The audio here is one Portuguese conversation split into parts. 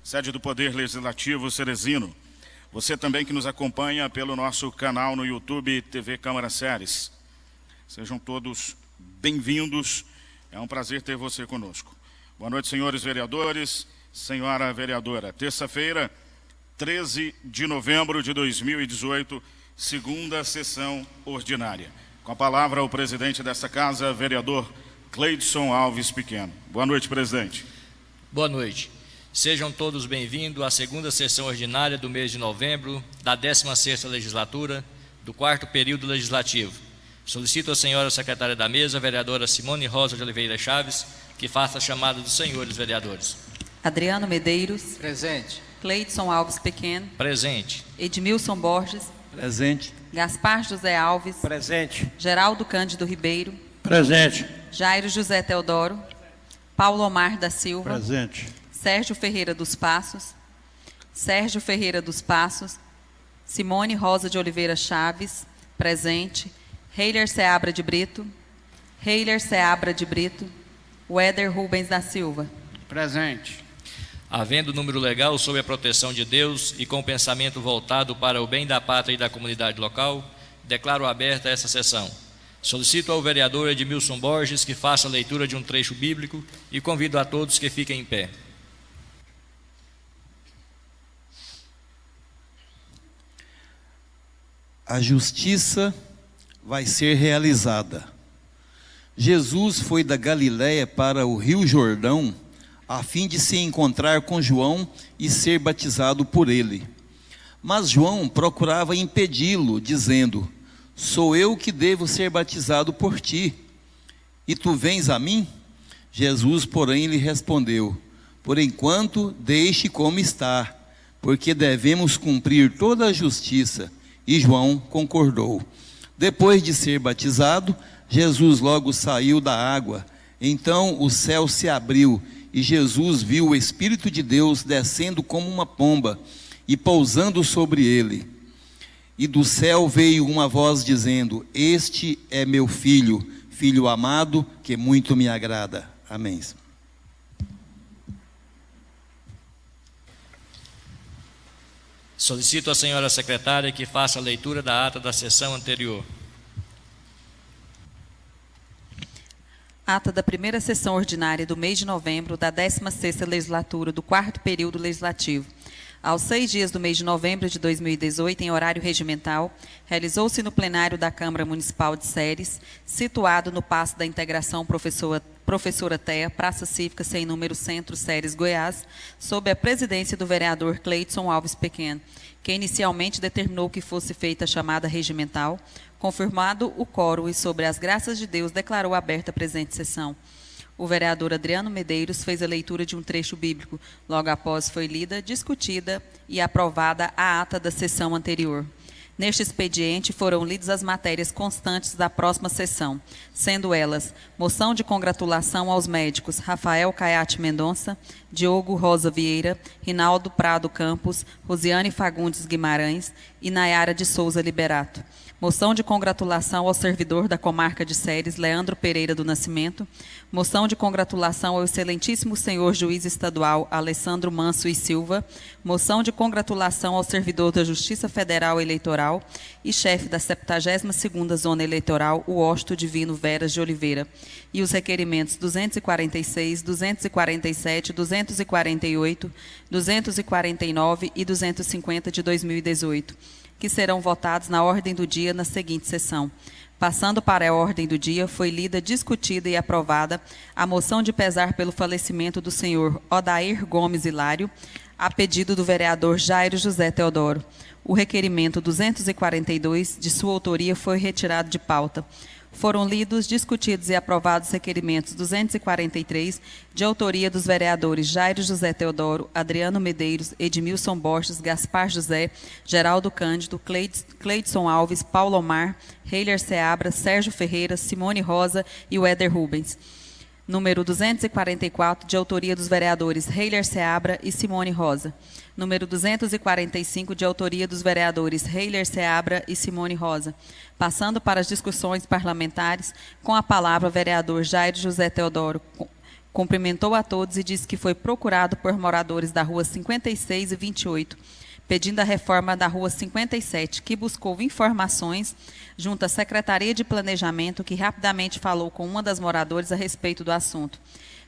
sede do Poder Legislativo Ceresino. Você também que nos acompanha pelo nosso canal no YouTube TV Câmara Séries. Sejam todos bem-vindos, é um prazer ter você conosco. Boa noite, senhores vereadores, senhora vereadora. Terça-feira, 13 de novembro de 2018, segunda sessão ordinária. Com a palavra o presidente desta casa, vereador Cleidson Alves Pequeno. Boa noite, presidente. Boa noite. Sejam todos bem-vindos à segunda sessão ordinária do mês de novembro da 16ª legislatura do 4º período legislativo. Solicito à senhora secretária da mesa, vereadora Simone Rosa de Oliveira Chaves, que faça a chamada dos senhores vereadores. Adriano Medeiros. Presente. Cleidson Alves Pequeno. Presente. Edmilson Borges. Presente. Gaspar José Alves. Presente. Geraldo Cândido Ribeiro. Presente. Jairo José Teodoro. Paulo Omar da Silva. Presente. Sérgio Ferreira dos Passos. Sérgio Ferreira dos Passos. Simone Rosa de Oliveira Chaves. Presente. Heiler Seabra de Brito. Heiler Seabra de Brito. Weder Rubens da Silva. Presente. Havendo número legal sob a proteção de Deus e com pensamento voltado para o bem da pátria e da comunidade local, declaro aberta essa sessão. Solicito ao vereador Edmilson Borges que faça a leitura de um trecho bíblico e convido a todos que fiquem em pé. A justiça vai ser realizada. Jesus foi da Galiléia para o Rio Jordão, a fim de se encontrar com João e ser batizado por ele. Mas João procurava impedi-lo, dizendo: sou eu que devo ser batizado por ti, e tu vens a mim? Jesus, porém, lhe respondeu: por enquanto, deixe como está, porque devemos cumprir toda a justiça. E João concordou. Depois de ser batizado, Jesus logo saiu da água. Então o céu se abriu, e Jesus viu o Espírito de Deus descendo como uma pomba e pousando sobre ele. E do céu veio uma voz dizendo: este é meu filho, filho amado, que muito me agrada. Amém. Solicito à senhora secretária que faça a leitura da ata da sessão anterior. Ata da primeira sessão ordinária do mês de novembro da 16ª legislatura do 4º período legislativo. Aos 6 dias do mês de novembro de 2018, em horário regimental, realizou-se no plenário da Câmara Municipal de Séries, situado no Paço da Integração Professora Thea, Praça Cívica sem número, Centro Séries, Goiás, sob a presidência do vereador Cleidson Alves Pequeno, que inicialmente determinou que fosse feita a chamada regimental. Confirmado o quórum e sobre as graças de Deus, declarou aberta a presente sessão. O vereador Adriano Medeiros fez a leitura de um trecho bíblico. Logo após foi lida, discutida e aprovada a ata da sessão anterior. Neste expediente foram lidas as matérias constantes da próxima sessão, sendo elas: moção de congratulação aos médicos Rafael Caiate Mendonça, Diogo Rosa Vieira, Rinaldo Prado Campos, Rosiane Fagundes Guimarães e Nayara de Souza Liberato. Moção de congratulação ao servidor da comarca de Séries, Leandro Pereira do Nascimento. Moção de congratulação ao excelentíssimo senhor juiz estadual, Alessandro Manso e Silva. Moção de congratulação ao servidor da Justiça Federal Eleitoral e chefe da 72ª Zona Eleitoral, o Osto Divino Veras de Oliveira. E os requerimentos 246, 247, 248, 249 e 250 de 2018. Que serão votados na ordem do dia na seguinte sessão. Passando para a ordem do dia, foi lida, discutida e aprovada a moção de pesar pelo falecimento do senhor Odair Gomes Hilário, a pedido do vereador Jairo José Teodoro. O requerimento 242, de sua autoria, foi retirado de pauta. Foram lidos, discutidos e aprovados os requerimentos 243, de autoria dos vereadores Jairo José Teodoro, Adriano Medeiros, Edmilson Borges, Gaspar José, Geraldo Cândido, Cleidson Alves, Paulo Omar, Heiler Seabra, Sérgio Ferreira, Simone Rosa e Weder Rubens. Número 244, de autoria dos vereadores Heiler Seabra e Simone Rosa. Número 245, de autoria dos vereadores Heiler Seabra e Simone Rosa. Passando para as discussões parlamentares, com a palavra o vereador Jairo José Teodoro, Cumprimentou a todos e disse que foi procurado por moradores da Rua 56 e 28, pedindo a reforma da Rua 57, que buscou informações junto à Secretaria de Planejamento, que rapidamente falou com uma das moradoras a respeito do assunto.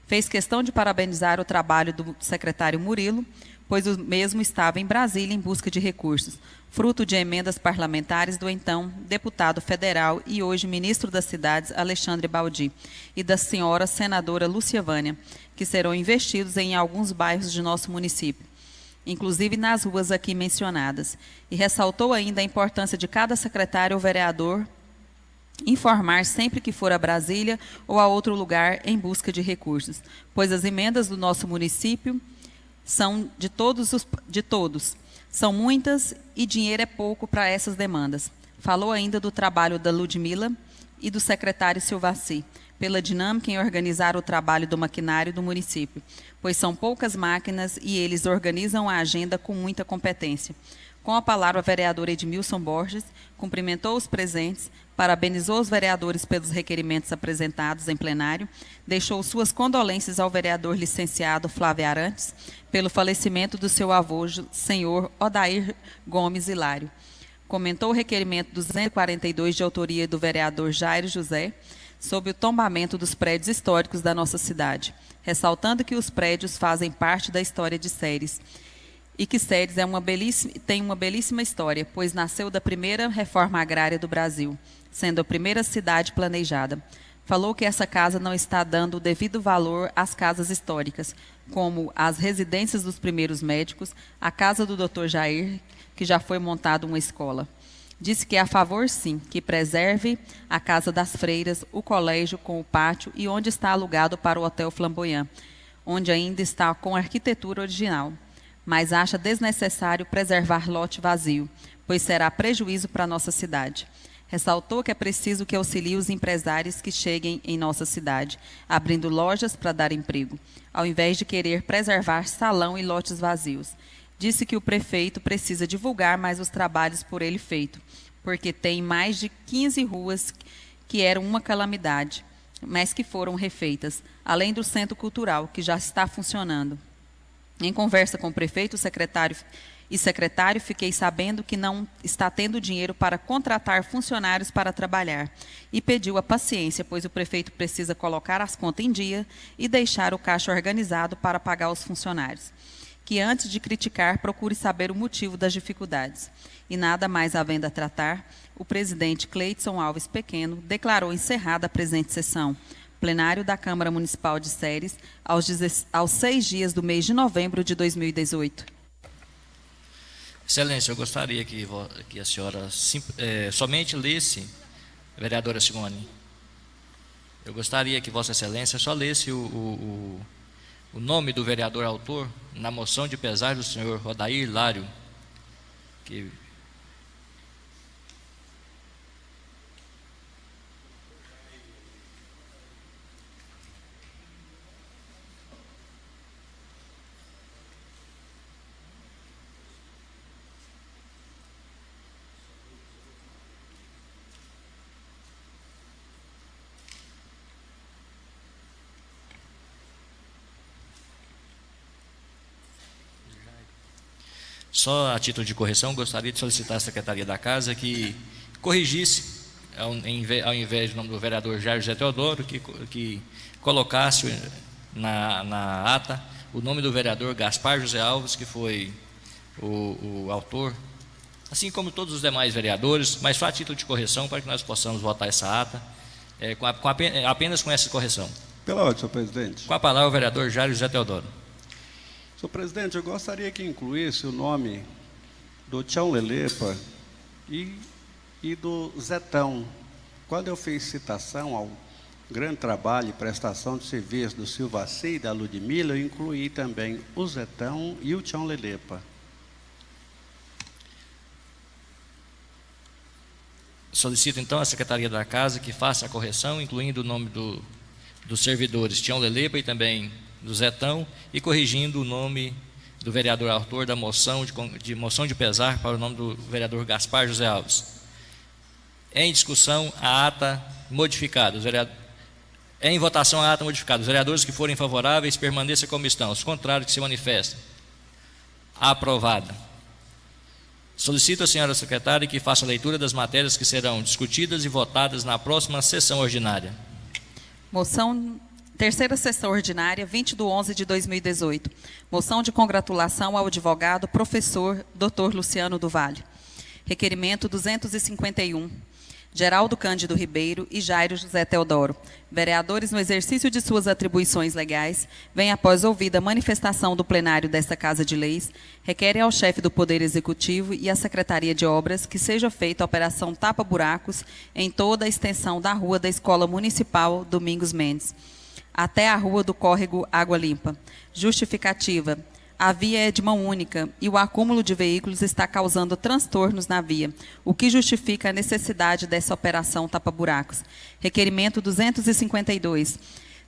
Fez questão de parabenizar o trabalho do secretário Murilo, pois o mesmo estava em Brasília em busca de recursos, fruto de emendas parlamentares do então deputado federal e hoje ministro das Cidades, Alexandre Baldi, e da senhora senadora Lúcia Vânia, que serão investidos em alguns bairros de nosso município, inclusive nas ruas aqui mencionadas. E ressaltou ainda a importância de cada secretário ou vereador informar sempre que for a Brasília ou a outro lugar em busca de recursos, pois as emendas do nosso município são de todos. São muitas e dinheiro é pouco para essas demandas. Falou ainda do trabalho da Ludmila e do secretário Silvaci, pela dinâmica em organizar o trabalho do maquinário do município, pois são poucas máquinas e eles organizam a agenda com muita competência. Com a palavra, a vereadora Edmilson Borges cumprimentou os presentes, parabenizou os vereadores pelos requerimentos apresentados em plenário, deixou suas condolências ao vereador licenciado Flávio Arantes pelo falecimento do seu avô, senhor Odair Gomes Hilário. Comentou o requerimento 242 de autoria do vereador Jairo José sobre o tombamento dos prédios históricos da nossa cidade, ressaltando que os prédios fazem parte da história de Ceres, e que Ceres tem uma belíssima história, pois nasceu da primeira reforma agrária do Brasil, sendo a primeira cidade planejada. Falou que essa casa não está dando o devido valor às casas históricas, como as residências dos primeiros médicos, a casa do Dr. Jair, que já foi montada uma escola. Disse que é a favor, sim, que preserve a Casa das Freiras, o colégio com o pátio e onde está alugado para o Hotel Flamboyant, onde ainda está com a arquitetura original, mas acha desnecessário preservar lote vazio, pois será prejuízo para a nossa cidade. Ressaltou que é preciso que auxilie os empresários que cheguem em nossa cidade, abrindo lojas para dar emprego, ao invés de querer preservar salão e lotes vazios. Disse que o prefeito precisa divulgar mais os trabalhos por ele feito, porque tem mais de 15 ruas que eram uma calamidade, mas que foram refeitas, além do centro cultural, que já está funcionando. Em conversa com o prefeito, secretário, fiquei sabendo que não está tendo dinheiro para contratar funcionários para trabalhar e pediu a paciência, pois o prefeito precisa colocar as contas em dia e deixar o caixa organizado para pagar os funcionários. Que antes de criticar, procure saber o motivo das dificuldades. E nada mais havendo a tratar, o presidente Cleidson Alves Pequeno declarou encerrada a presente sessão. Plenário da Câmara Municipal de Ceres, aos 6 dias do mês de novembro de 2018. Excelência, eu gostaria que a senhora somente lesse, vereadora Simone, eu gostaria que Vossa Excelência só lesse o nome do vereador autor na moção de pesar do senhor Odair Hilário, que... Só a título de correção, gostaria de solicitar à Secretaria da Casa que corrigisse, ao invés do nome do vereador Jair José Teodoro, que colocasse na ata o nome do vereador Gaspar José Alves, que foi o autor, assim como todos os demais vereadores, mas só a título de correção para que nós possamos votar essa ata, apenas com essa correção. Pela ordem, senhor presidente. Com a palavra o vereador Jair José Teodoro. Senhor presidente, eu gostaria que incluísse o nome do Tião Lelepa e do Zetão. Quando eu fiz citação ao grande trabalho e prestação de serviço do Silvaci e da Ludmila, eu incluí também o Zetão e o Tião Lelepa. Solicito então à Secretaria da Casa que faça a correção, incluindo o nome dos servidores Tião Lelepa e também do Zetão, e corrigindo o nome do vereador autor da moção de moção de pesar para o nome do vereador Gaspar José Alves. Em discussão a ata modificada. Em votação a ata modificada. Os vereadores que forem favoráveis, permaneçam como estão. Os contrários, que se manifestem. Aprovada. Solicito à senhora secretária que faça a leitura das matérias que serão discutidas e votadas na próxima sessão ordinária. Moção, terceira sessão ordinária, 20/11/2018. Moção de congratulação ao advogado professor Dr. Luciano do Vale. Requerimento 251. Geraldo Cândido Ribeiro e Jairo José Teodoro, vereadores no exercício de suas atribuições legais, vêm após ouvida a manifestação do plenário desta Casa de Leis, requerem ao chefe do Poder Executivo e à Secretaria de Obras que seja feita a operação tapa-buracos em toda a extensão da rua da Escola Municipal Domingos Mendes, até a rua do Córrego Água Limpa. Justificativa: a via é de mão única e o acúmulo de veículos está causando transtornos na via, o que justifica a necessidade dessa operação tapa-buracos. Requerimento 252.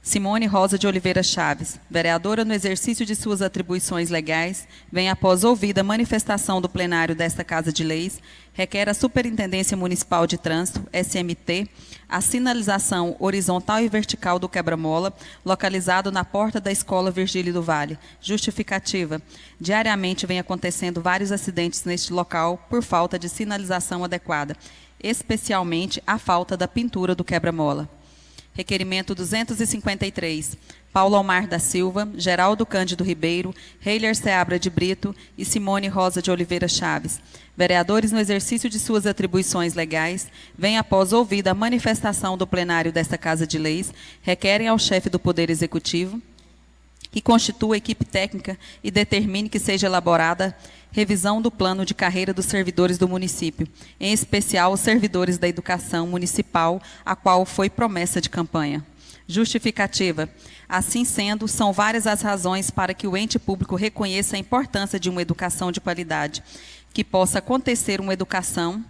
Simone Rosa de Oliveira Chaves, vereadora no exercício de suas atribuições legais, vem após ouvida a manifestação do plenário desta Casa de Leis, requer à Superintendência Municipal de Trânsito, SMT, a sinalização horizontal e vertical do quebra-mola, localizado na porta da Escola Virgílio do Vale. Justificativa: diariamente vem acontecendo vários acidentes neste local por falta de sinalização adequada, especialmente a falta da pintura do quebra-mola. Requerimento 253. Paulo Almar da Silva, Geraldo Cândido Ribeiro, Heiler Seabra de Brito e Simone Rosa de Oliveira Chaves, vereadores no exercício de suas atribuições legais, vêm após ouvida a manifestação do plenário desta Casa de Leis, requerem ao chefe do Poder Executivo que constitua a equipe técnica e determine que seja elaborada revisão do plano de carreira dos servidores do município, em especial os servidores da educação municipal, a qual foi promessa de campanha. Justificativa: assim sendo, são várias as razões para que o ente público reconheça a importância de uma educação de qualidade. Que possa acontecer uma educação,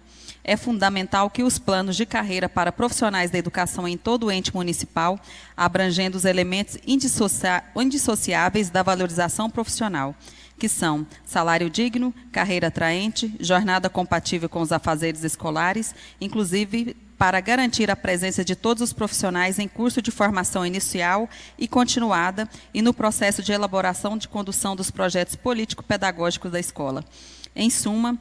é fundamental que os planos de carreira para profissionais da educação em todo o ente municipal, abrangendo os elementos indissociáveis da valorização profissional, que são salário digno, carreira atraente, jornada compatível com os afazeres escolares, inclusive para garantir a presença de todos os profissionais em curso de formação inicial e continuada e no processo de elaboração de condução dos projetos político-pedagógicos da escola. Em suma,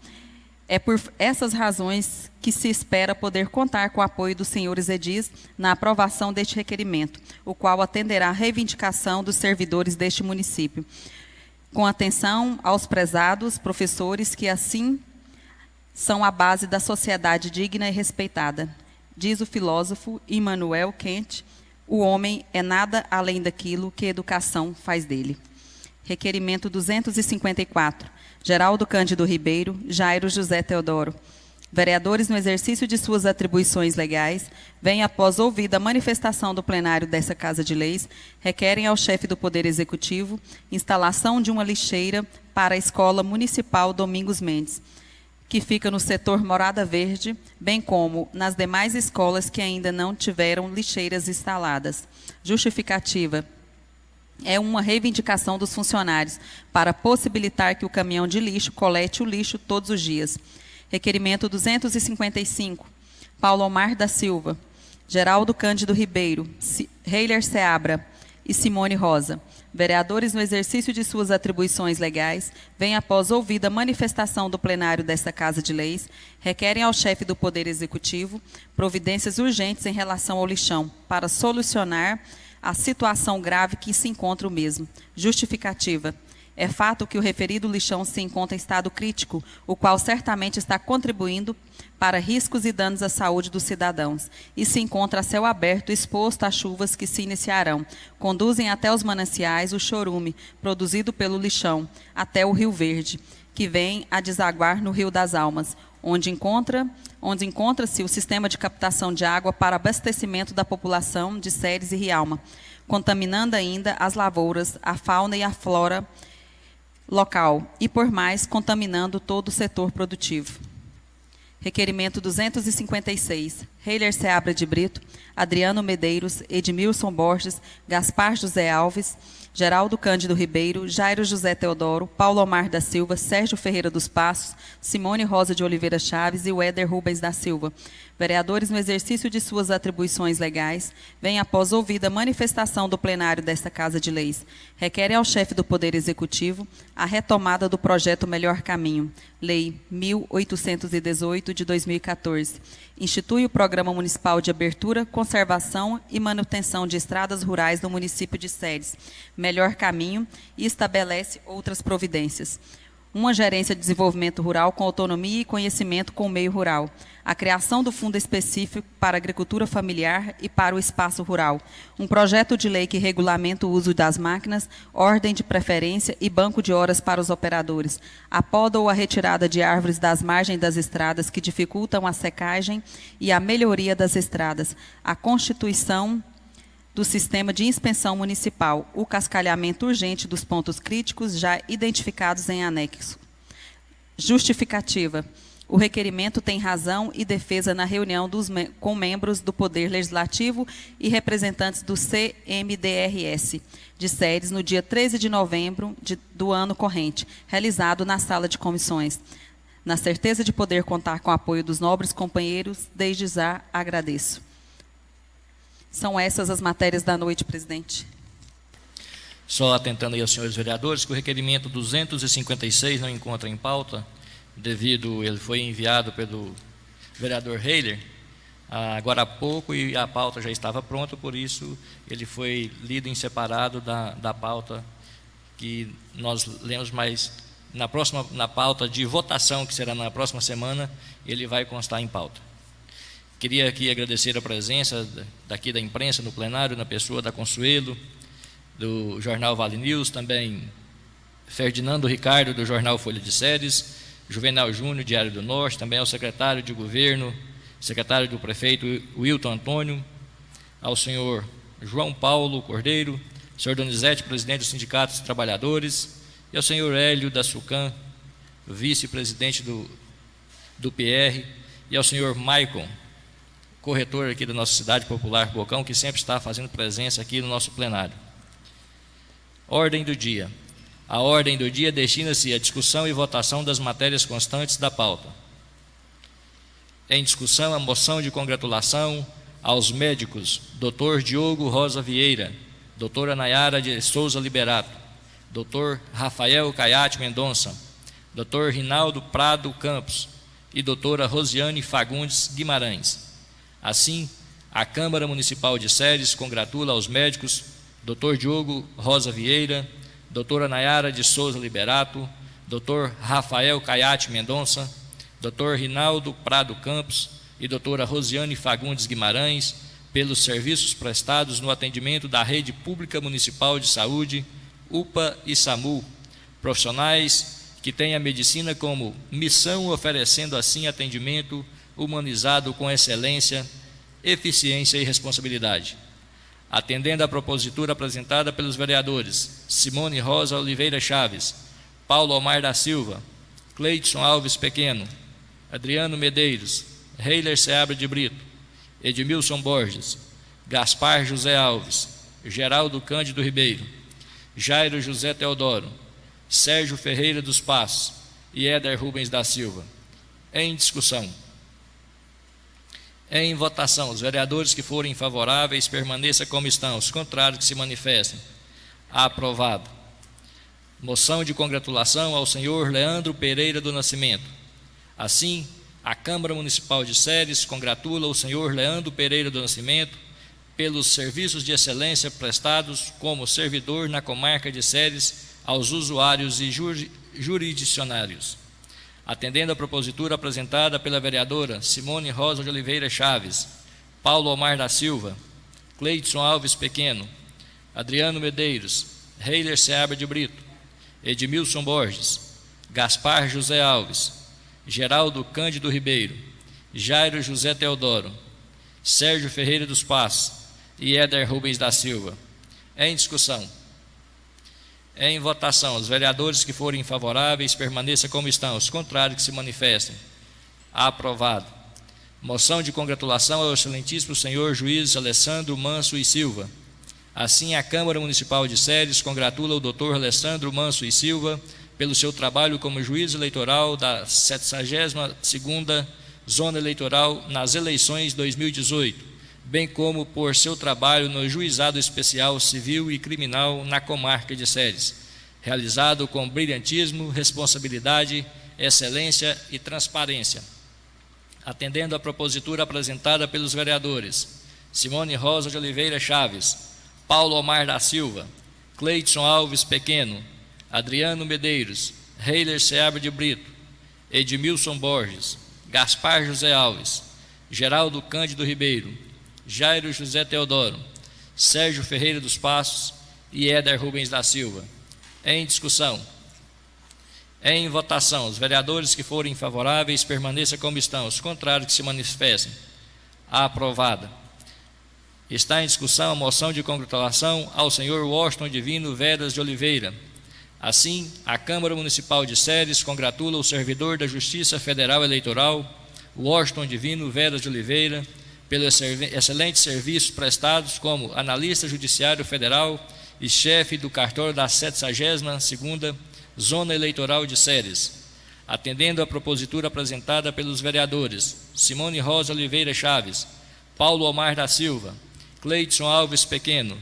é por essas razões que se espera poder contar com o apoio dos senhores edis na aprovação deste requerimento, o qual atenderá à reivindicação dos servidores deste município, com atenção aos prezados professores que assim são a base da sociedade digna e respeitada. Diz o filósofo Immanuel Kant: o homem é nada além daquilo que a educação faz dele. Requerimento 254. Geraldo Cândido Ribeiro, Jairo José Teodoro, vereadores no exercício de suas atribuições legais, vêm após ouvida a manifestação do plenário dessa Casa de Leis, requerem ao chefe do Poder Executivo instalação de uma lixeira para a Escola Municipal Domingos Mendes, que fica no setor Morada Verde, bem como nas demais escolas que ainda não tiveram lixeiras instaladas. Justificativa: é uma reivindicação dos funcionários para possibilitar que o caminhão de lixo colete o lixo todos os dias. Requerimento 255. Paulo Omar da Silva, Geraldo Cândido Ribeiro, Heiler Seabra e Simone Rosa, vereadores no exercício de suas atribuições legais, vêm após ouvida a manifestação do plenário desta Casa de Leis, requerem ao chefe do Poder Executivo providências urgentes em relação ao lixão para solucionar a situação grave que se encontra o mesmo. Justificativa: é fato que o referido lixão se encontra em estado crítico, o qual certamente está contribuindo para riscos e danos à saúde dos cidadãos, e se encontra a céu aberto, exposto às chuvas que se iniciarão. Conduzem até os mananciais o chorume, produzido pelo lixão, até o Rio Verde, que vem a desaguar no Rio das Almas, onde encontra-se o sistema de captação de água para abastecimento da população de Ceres e Rialma, contaminando ainda as lavouras, a fauna e a flora local, e por mais contaminando todo o setor produtivo. Requerimento 256. Heiler Seabra de Brito, Adriano Medeiros, Edmilson Borges, Gaspar José Alves Geraldo Cândido Ribeiro, Jairo José Teodoro, Paulo Omar da Silva, Sérgio Ferreira dos Passos, Simone Rosa de Oliveira Chaves e Weder Rubens da Silva. Vereadores, no exercício de suas atribuições legais, vêm após ouvida a manifestação do plenário desta Casa de Leis. Requerem ao chefe do Poder Executivo a retomada do projeto Melhor Caminho, Lei 1818 de 2014. Institui o Programa Municipal de Abertura, Conservação e Manutenção de Estradas Rurais no município de Ceres, Melhor Caminho, e estabelece outras providências. Uma gerência de desenvolvimento rural com autonomia e conhecimento com o meio rural. A criação do fundo específico para a agricultura familiar e para o espaço rural. Um projeto de lei que regulamenta o uso das máquinas, ordem de preferência e banco de horas para os operadores. A poda ou a retirada de árvores das margens das estradas que dificultam a secagem e a melhoria das estradas. A constituição do Sistema de Inspeção Municipal, o cascalhamento urgente dos pontos críticos já identificados em anexo. Justificativa. O requerimento tem razão e defesa na reunião com membros do Poder Legislativo e representantes do CMDRS de Ceres no dia 13 de novembro do ano corrente, realizado na sala de comissões. Na certeza de poder contar com o apoio dos nobres companheiros, desde já agradeço. São essas as matérias da noite, presidente. Só atentando aí aos senhores vereadores, que o requerimento 256 não encontra em pauta, devido, ele foi enviado pelo vereador Heiler agora há pouco e a pauta já estava pronta, por isso ele foi lido em separado da pauta que nós lemos, mas na pauta de votação, que será na próxima semana, ele vai constar em pauta. Queria aqui agradecer a presença daqui da imprensa no plenário, na pessoa da Consuelo, do jornal Vale News, também Ferdinando Ricardo, do jornal Folha de Ceres, Juvenal Júnior, Diário do Norte, também ao secretário de governo, secretário do prefeito Wilton Antônio, ao senhor João Paulo Cordeiro, senhor Donizete, presidente do Sindicato dos Trabalhadores, e ao senhor Hélio da Sucam, vice-presidente do PR, e ao senhor Maicon, corretor aqui da nossa cidade popular Bocão, que sempre está fazendo presença aqui no nosso plenário. Ordem do dia. A ordem do dia destina-se à discussão e votação das matérias constantes da pauta. Em discussão, a moção de congratulação aos médicos Dr. Diogo Rosa Vieira, doutora Nayara de Souza Liberato, Dr. Rafael Caiate Mendonça, Dr. Rinaldo Prado Campos e doutora Rosiane Fagundes Guimarães. Assim, a Câmara Municipal de Ceres congratula aos médicos Dr. Diogo Rosa Vieira, doutora Nayara de Souza Liberato, Dr. Rafael Caiate Mendonça, Dr. Rinaldo Prado Campos e doutora Rosiane Fagundes Guimarães pelos serviços prestados no atendimento da Rede Pública Municipal de Saúde, UPA e SAMU, profissionais que têm a medicina como missão, oferecendo assim atendimento humanizado com excelência, eficiência e responsabilidade. Atendendo à propositura apresentada pelos vereadores Simone Rosa Oliveira Chaves, Paulo Omar da Silva, Cleidson Alves Pequeno, Adriano Medeiros, Heiler Seabra de Brito, Edmilson Borges, Gaspar José Alves, Geraldo Cândido Ribeiro, Jairo José Teodoro, Sérgio Ferreira dos Passos e Éder Rubens da Silva. Em discussão. Em votação, os vereadores que forem favoráveis permaneçam como estão, os contrários que se manifestem. Aprovado. Moção de congratulação ao senhor Leandro Pereira do Nascimento. Assim, a Câmara Municipal de Ceres congratula o senhor Leandro Pereira do Nascimento pelos serviços de excelência prestados como servidor na comarca de Ceres aos usuários e jurisdicionários. Atendendo a propositura apresentada pela vereadora Simone Rosa de Oliveira Chaves, Paulo Omar da Silva, Cleidson Alves Pequeno, Adriano Medeiros, Heiler Seabra de Brito, Edmilson Borges, Gaspar José Alves, Geraldo Cândido Ribeiro, Jairo José Teodoro, Sérgio Ferreira dos Passos e Éder Rubens da Silva. Em discussão. Em votação, os vereadores que forem favoráveis permaneçam como estão, os contrários que se manifestem. Aprovado. Moção de congratulação ao excelentíssimo senhor juiz Alessandro Manso e Silva. Assim, a Câmara Municipal de Ceres congratula o Dr. Alessandro Manso e Silva pelo seu trabalho como juiz eleitoral da 72ª Zona Eleitoral nas eleições 2018, bem como por seu trabalho no Juizado Especial Civil e Criminal na comarca de Ceres, realizado com brilhantismo, responsabilidade, excelência e transparência. Atendendo à propositura apresentada pelos vereadores Simone Rosa de Oliveira Chaves, Paulo Omar da Silva, Cleidson Alves Pequeno, Adriano Medeiros, Heiler Seabra de Brito, Edmilson Borges, Gaspar José Alves, Geraldo Cândido Ribeiro, Jairo José Teodoro, Sérgio Ferreira dos Passos e Éder Rubens da Silva. Em discussão. Em votação, os vereadores que forem favoráveis permaneçam como estão, os contrários que se manifestem. Aprovada. Está em discussão a moção de congratulação ao senhor Washington Divino Veras de Oliveira. Assim, a Câmara Municipal de Ceres congratula o servidor da Justiça Federal Eleitoral, Washington Divino Veras de Oliveira, pelos excelentes serviços prestados como analista judiciário federal e chefe do cartório da 72ª Zona Eleitoral de Ceres, atendendo à propositura apresentada pelos vereadores Simone Rosa Oliveira Chaves, Paulo Omar da Silva, Cleidson Alves Pequeno,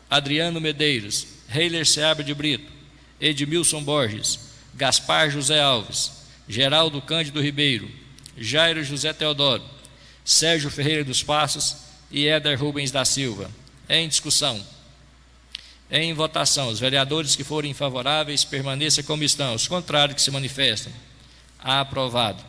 Adriano Medeiros, Heiler Seabra de Brito, Edmilson Borges, Gaspar José Alves, Geraldo Cândido Ribeiro, Jairo José Teodoro, Sérgio Ferreira dos Passos e Éder Rubens da Silva. Em discussão. Em votação, os vereadores que forem favoráveis permaneçam como estão, os contrários que se manifestem. Aprovado.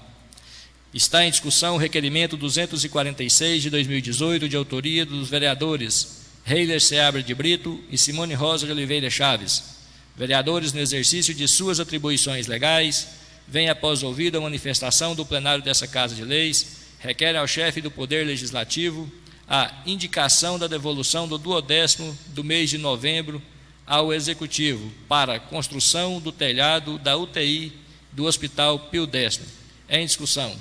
Está em discussão o requerimento 246 de 2018, de autoria dos vereadores Heiler Seabra de Brito e Simone Rosa de Oliveira Chaves. Vereadores, no exercício de suas atribuições legais, vem após ouvida a manifestação do plenário dessa Casa de Leis, requerem ao chefe do Poder Legislativo a indicação da devolução do 12º do mês de novembro ao Executivo para construção do telhado da UTI do Hospital Pio X. Em discussão.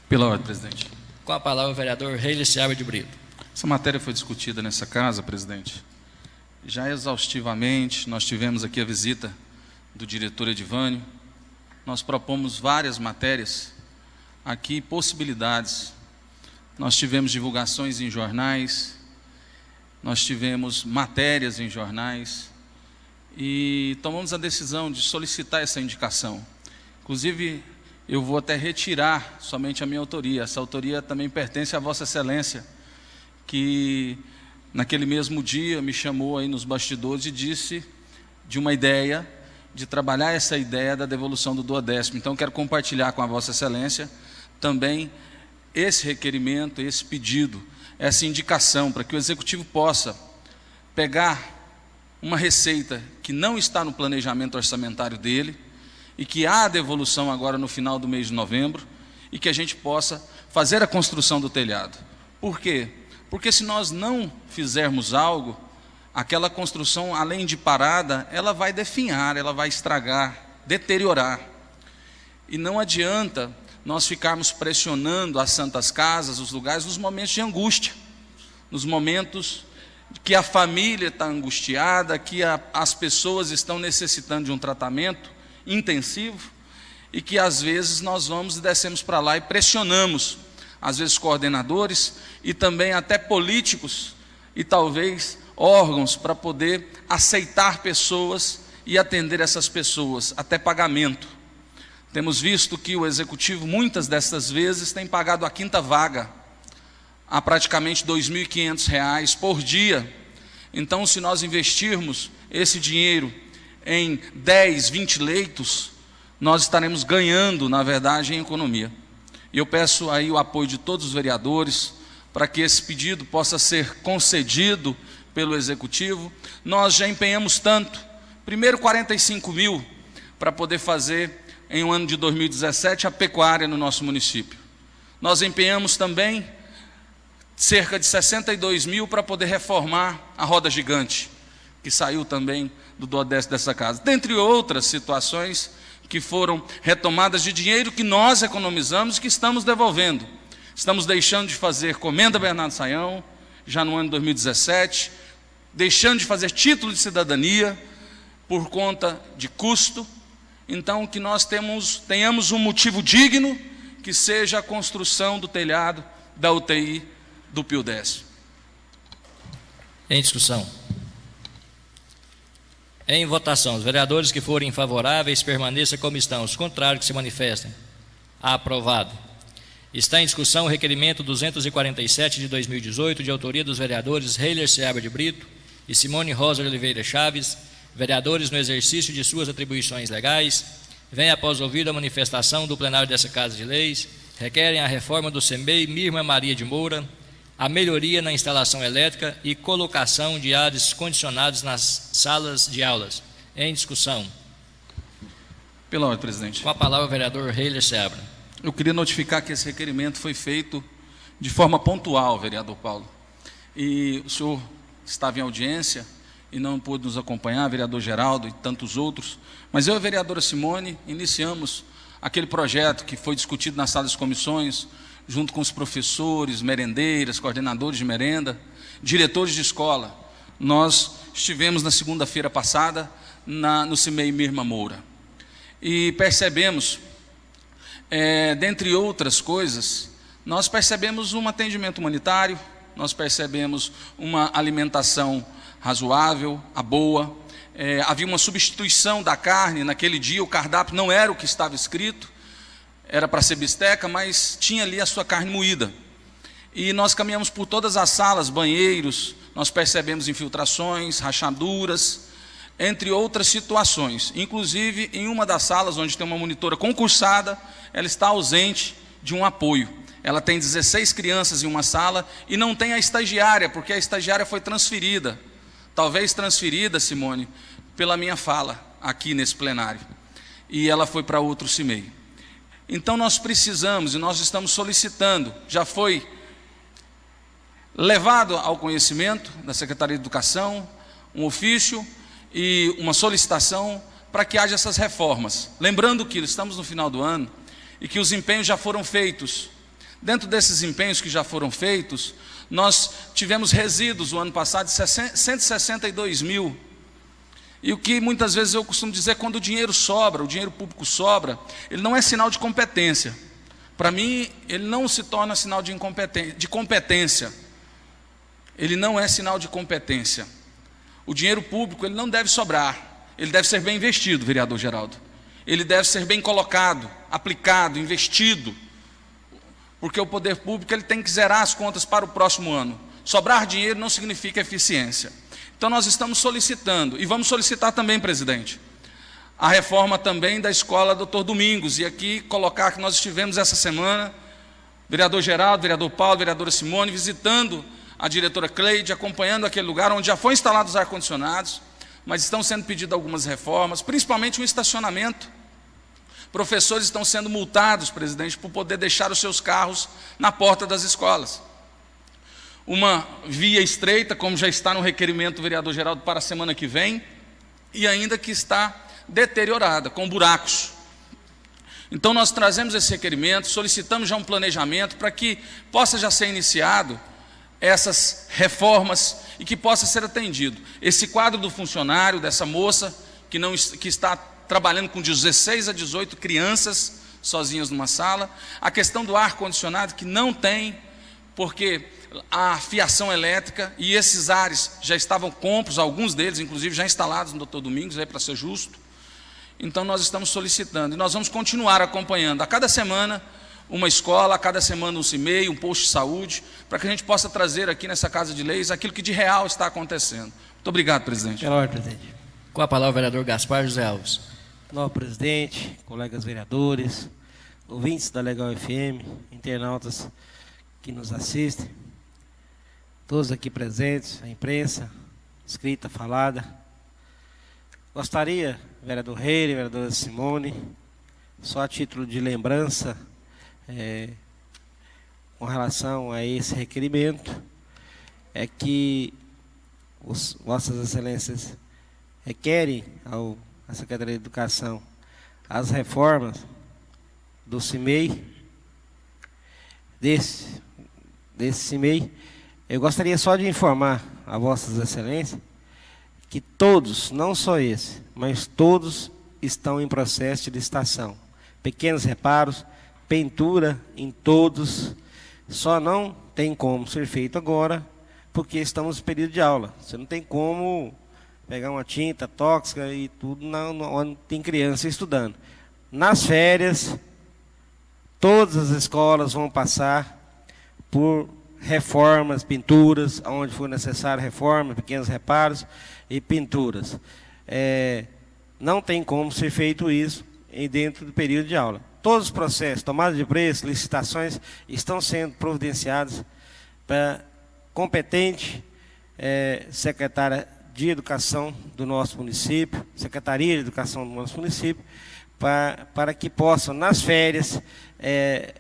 Pela ordem, presidente. Com a palavra o vereador Heiler Seabra de Brito. Essa matéria foi discutida nessa casa, presidente, já exaustivamente. Nós tivemos aqui a visita do diretor Edivânio. Nós propomos várias matérias aqui, possibilidades. Nós tivemos divulgações em jornais, nós tivemos matérias em jornais e tomamos a decisão de solicitar essa indicação. Inclusive, eu vou até retirar somente a minha autoria. Essa autoria também pertence a Vossa Excelência, que naquele mesmo dia me chamou aí nos bastidores e disse de uma ideia, de trabalhar essa ideia da devolução do 12º. Então, quero compartilhar com a Vossa Excelência também esse requerimento, esse pedido, essa indicação, para que o Executivo possa pegar uma receita que não está no planejamento orçamentário dele, e que há a devolução agora no final do mês de novembro, e que a gente possa fazer a construção do telhado. Por quê? Porque se nós não fizermos algo, aquela construção, além de parada, ela vai definhar, ela vai estragar, deteriorar. E não adianta nós ficarmos pressionando as santas casas, os lugares, nos momentos de angústia, nos momentos que a família está angustiada, que as pessoas estão necessitando de um tratamento intensivo, e que às vezes nós vamos e descemos para lá e pressionamos, às vezes coordenadores e também até políticos e talvez órgãos, para poder aceitar pessoas e atender essas pessoas, até pagamento. Temos visto que o Executivo, muitas dessas vezes, tem pagado a quinta vaga, a praticamente R$ 2.500 por dia. Então, se nós investirmos esse dinheiro em 10, 20 leitos, nós estaremos ganhando, na verdade, em economia. E eu peço aí o apoio de todos os vereadores, para que esse pedido possa ser concedido pelo Executivo. Nós já empenhamos tanto, primeiro 45 mil, para poder fazer, em um ano de 2017, a pecuária no nosso município. Nós empenhamos também cerca de 62 mil para poder reformar a roda gigante, que saiu também do 12º dessa casa, dentre outras situações que foram retomadas de dinheiro que nós economizamos e que estamos devolvendo. Estamos deixando de fazer Comenda Bernardo Sayão, já no ano 2017, deixando de fazer título de cidadania por conta de custo. Então, que nós tenhamos um motivo digno, que seja a construção do telhado da UTI do Pio Décio. Em discussão. Em votação, os vereadores que forem favoráveis permaneçam como estão, os contrários que se manifestem. Aprovado. Está em discussão o requerimento 247 de 2018, de autoria dos vereadores Heiler Seabra de Brito e Simone Rosa de Oliveira Chaves, vereadores no exercício de suas atribuições legais, vem após ouvir a manifestação do plenário dessa Casa de Leis, requerem a reforma do CEMEI Mirma Maria de Moura, a melhoria na instalação elétrica e colocação de ares condicionados nas salas de aulas. Em discussão. Pela ordem, presidente. Com a palavra o vereador Heiler Seabra. Eu queria notificar que esse requerimento foi feito de forma pontual, vereador Paulo. E o senhor estava em audiência e não pôde nos acompanhar, vereador Geraldo e tantos outros, mas eu e a vereadora Simone iniciamos aquele projeto que foi discutido na sala das comissões, junto com os professores, merendeiras, coordenadores de merenda, diretores de escola. Nós estivemos na segunda-feira passada no CIMEI Mirma Moura e percebemos, dentre outras coisas, nós percebemos um atendimento humanitário, nós percebemos uma alimentação razoável, a boa, havia uma substituição da carne. Naquele dia o cardápio não era o que estava escrito, era para ser bisteca, mas tinha ali a sua carne moída. E nós caminhamos por todas as salas, banheiros, nós percebemos infiltrações, rachaduras, entre outras situações. Inclusive, em uma das salas, onde tem uma monitora concursada, ela está ausente de um apoio. Ela tem 16 crianças em uma sala e não tem a estagiária, porque a estagiária foi transferida. Talvez transferida, Simone, pela minha fala aqui nesse plenário. E ela foi para outro CIMEI. Então nós precisamos e nós estamos solicitando, já foi levado ao conhecimento da Secretaria de Educação, um ofício e uma solicitação para que haja essas reformas. Lembrando que estamos no final do ano e que os empenhos já foram feitos. Dentro desses empenhos que já foram feitos, nós tivemos resíduos o ano passado de 162 mil. E o que muitas vezes eu costumo dizer, quando o dinheiro sobra, o dinheiro público sobra, ele não é sinal de competência. Para mim, ele não se torna sinal de competência. Ele não é sinal de competência. O dinheiro público, ele não deve sobrar. Ele deve ser bem investido, vereador Geraldo. Ele deve ser bem colocado, aplicado, investido. Porque o poder público, ele tem que zerar as contas para o próximo ano. Sobrar dinheiro não significa eficiência. Então nós estamos solicitando, e vamos solicitar também, presidente, a reforma também da escola Dr. Domingos. E aqui colocar que nós estivemos essa semana, vereador Geraldo, vereador Paulo, vereadora Simone, visitando a diretora Cleide, acompanhando aquele lugar onde já foi instalados os ar-condicionados, mas estão sendo pedidas algumas reformas, principalmente o estacionamento. Professores estão sendo multados, presidente, por poder deixar os seus carros na porta das escolas. Uma via estreita, como já está no requerimento do vereador Geraldo para a semana que vem, e ainda que está deteriorada, com buracos. Então nós trazemos esse requerimento, solicitamos já um planejamento para que possa já ser iniciado essas reformas e que possa ser atendido. Esse quadro do funcionário, dessa moça que está trabalhando com 16 a 18 crianças sozinhas numa sala, a questão do ar-condicionado que não tem, porque a fiação elétrica e esses ares já estavam compros, alguns deles inclusive já instalados no Dr. Domingos, para ser justo. Então nós estamos solicitando e nós vamos continuar acompanhando a cada semana uma escola, a cada semana um CIMEI, um posto de saúde, para que a gente possa trazer aqui nessa Casa de Leis aquilo que de real está acontecendo. Muito obrigado, presidente. Pela ordem, presidente. Com a palavra o vereador Gaspar José Alves. Novo presidente, colegas vereadores, ouvintes da Legal FM, internautas que nos assistem, todos aqui presentes, a imprensa, escrita, falada. Gostaria, vereador Reire, vereadora Simone, só a título de lembrança, com relação a esse requerimento, é que Vossas Excelências requerem à Secretaria de Educação as reformas do CIMEI, desse CIMEI, Eu gostaria só de informar a Vossas Excelências que todos, não só esse, mas todos estão em processo de licitação. Pequenos reparos, pintura em todos, só não tem como ser feito agora, porque estamos no período de aula. Você não tem como pegar uma tinta tóxica e tudo onde tem criança estudando. Nas férias, todas as escolas vão passar por reformas, pinturas, onde for necessário reforma, pequenos reparos e pinturas. Não tem como ser feito isso dentro do período de aula. Todos os processos, tomada de preço, licitações, estão sendo providenciados para competente secretária de Educação do nosso município, Secretaria de Educação do nosso município, para que possam, nas férias,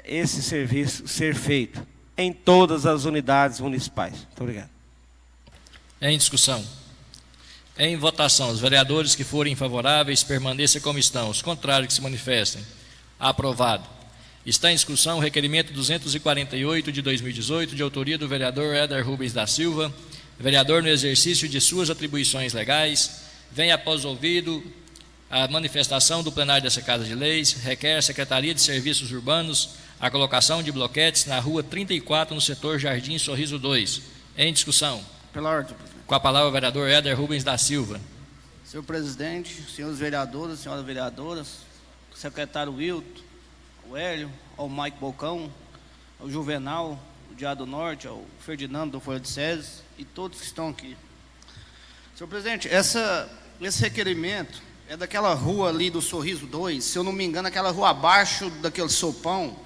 esse serviço ser feito em todas as unidades municipais. Muito obrigado. Em discussão. Em votação, os vereadores que forem favoráveis permaneçam como estão. Os contrários que se manifestem. Aprovado. Está em discussão o requerimento 248 de 2018, de autoria do vereador Éder Rubens da Silva, vereador no exercício de suas atribuições legais. Vem após ouvido a manifestação do plenário dessa Casa de Leis, requer a Secretaria de Serviços Urbanos a colocação de bloquetes na rua 34, no setor Jardim Sorriso 2. Em discussão. Pela ordem, presidente. Com a palavra o vereador Éder Rubens da Silva. Senhor presidente, senhores vereadores, senhoras vereadoras, secretário Wilton, o Hélio, ao Mike Bocão, ao Juvenal, o Diá do Norte, ao Ferdinando do Folha de César e todos que estão aqui. Senhor presidente, esse requerimento é daquela rua ali do Sorriso 2, se eu não me engano, aquela rua abaixo daquele sopão.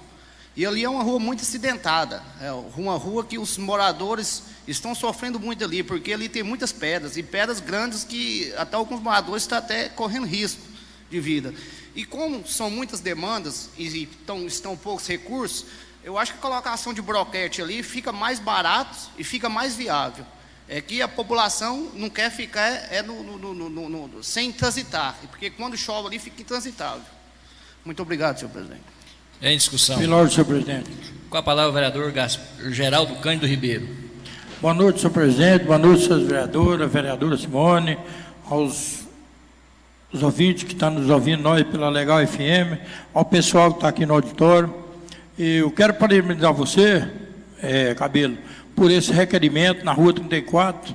E ali é uma rua muito acidentada, é uma rua que os moradores estão sofrendo muito ali, porque ali tem muitas pedras, e pedras grandes que até alguns moradores estão até correndo risco de vida. E como são muitas demandas e estão poucos recursos, eu acho que a colocação de broquete ali fica mais barato e fica mais viável. É que a população não quer ficar sem transitar, porque quando chove ali fica intransitável. Muito obrigado, senhor presidente. Em discussão. Pela ordem, senhor presidente. Com a palavra o vereador Geraldo Cândido Ribeiro. Boa noite, senhor presidente. Boa noite, senhores vereadores, a vereadora Simone, aos ouvintes que estão nos ouvindo, nós pela Legal FM, ao pessoal que está aqui no auditório. Eu quero parabenizar você, Cabelo, por esse requerimento na rua 34.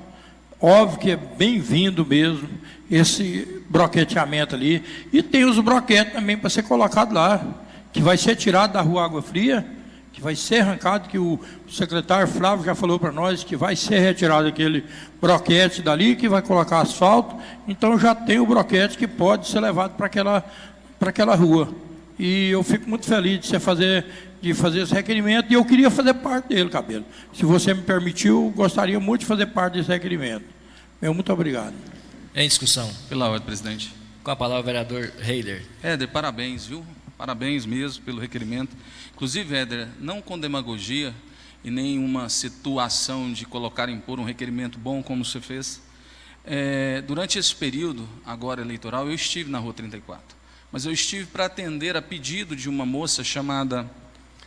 Óbvio que é bem-vindo mesmo esse broqueteamento ali. E tem os broquetes também para ser colocado lá, que vai ser tirado da rua Água Fria, que vai ser arrancado, que o secretário Flávio já falou para nós, que vai ser retirado aquele broquete dali, que vai colocar asfalto. Então já tem o broquete que pode ser levado para aquela rua. E eu fico muito feliz de fazer esse requerimento, e eu queria fazer parte dele, Cabelo. Se você me permitiu, gostaria muito de fazer parte desse requerimento. Muito obrigado. Em discussão. Pela ordem, presidente. Com a palavra o vereador Heider. Éder, parabéns, viu? Parabéns mesmo pelo requerimento. Inclusive, Éder, não com demagogia e nenhuma situação de impor um requerimento bom como você fez. Durante esse período, agora eleitoral, eu estive na rua 34. Mas eu estive para atender a pedido de uma moça chamada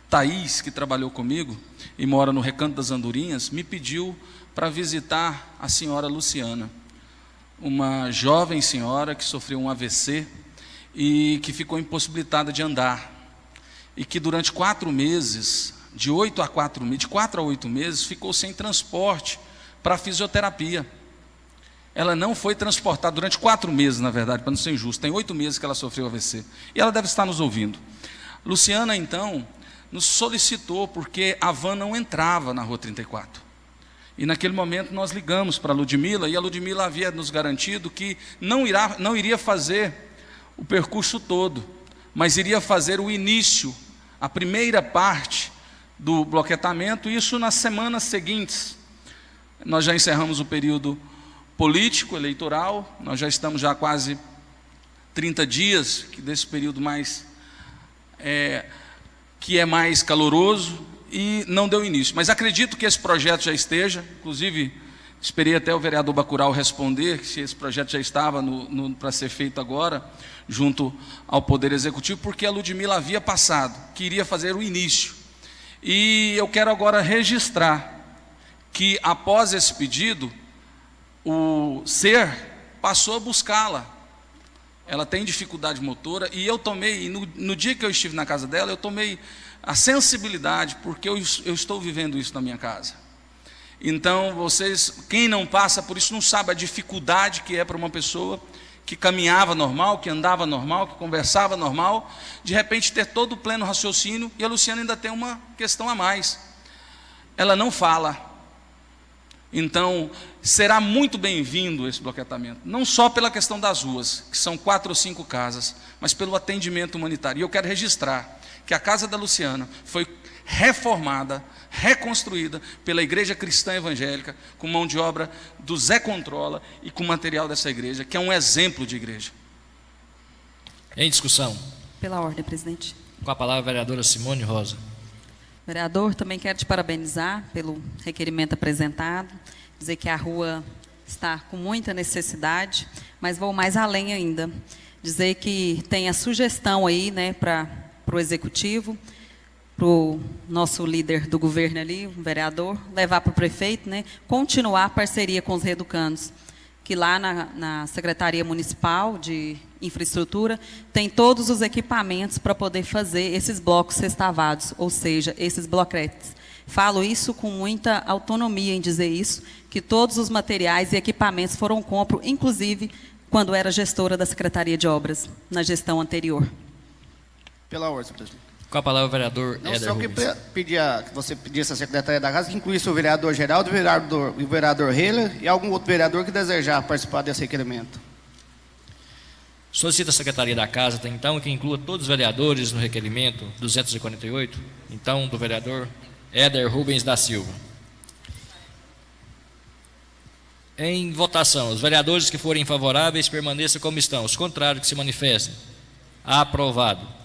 Thaís, que trabalhou comigo e mora no Recanto das Andorinhas, me pediu para visitar a senhora Luciana, uma jovem senhora que sofreu um AVC e que ficou impossibilitada de andar, e que durante 4 meses, de 4 a 8 meses, ficou sem transporte para fisioterapia. Ela não foi transportada durante 4 meses, na verdade, para não ser injusto. Tem 8 meses que ela sofreu AVC. E ela deve estar nos ouvindo. Luciana, então, nos solicitou, porque a van não entrava na rua 34. E naquele momento nós ligamos para a Ludmila, e a Ludmila havia nos garantido que não iria fazer o percurso todo, mas iria fazer o início, a primeira parte do bloquetamento, isso nas semanas seguintes. Nós já encerramos o período político, eleitoral, nós já estamos já quase 30 dias desse período que é mais caloroso, e não deu início. Mas acredito que esse projeto já esteja, inclusive esperei até o vereador Bacurau responder se esse projeto já estava para ser feito agora, junto ao Poder Executivo, porque a Ludmila havia passado, que iria fazer o início. E eu quero agora registrar que após esse pedido, o SER passou a buscá-la. Ela tem dificuldade motora e eu tomei, no dia que eu estive na casa dela, eu tomei a sensibilidade, porque eu estou vivendo isso na minha casa. Então, vocês, quem não passa por isso, não sabe a dificuldade que é para uma pessoa que caminhava normal, que andava normal, que conversava normal, de repente ter todo o pleno raciocínio, e a Luciana ainda tem uma questão a mais. Ela não fala. Então, será muito bem-vindo esse bloqueamento, não só pela questão das ruas, que são 4 ou 5 casas, mas pelo atendimento humanitário. E eu quero registrar que a casa da Luciana foi reformada, reconstruída pela Igreja Cristã Evangélica, com mão de obra do Zé Controla e com material dessa igreja, que é um exemplo de igreja. Em discussão. Pela ordem, presidente. Com a palavra a vereadora Simone Rosa. Vereador, também quero te parabenizar pelo requerimento apresentado, dizer que a rua está com muita necessidade, mas vou mais além ainda, dizer que tem a sugestão aí, né, para o Executivo, para o nosso líder do governo ali, o vereador, levar para o prefeito, né, continuar a parceria com os reeducandos, que lá na Secretaria Municipal de Infraestrutura tem todos os equipamentos para poder fazer esses blocos sextavados, ou seja, esses bloquetes. Falo isso com muita autonomia em dizer isso, que todos os materiais e equipamentos foram compros, inclusive quando era gestora da Secretaria de Obras, na gestão anterior. Pela ordem, presidente. Com a palavra o vereador Não, Éder só que Rubens. que você pedisse à Secretaria da Casa que incluísse o vereador Geraldo, o vereador Heller e algum outro vereador que desejar participar desse requerimento. Solicita a Secretaria da Casa, então, que inclua todos os vereadores no requerimento 248, então, do vereador Éder Rubens da Silva. Em votação, os vereadores que forem favoráveis permaneçam como estão, os contrários que se manifestem. Aprovado.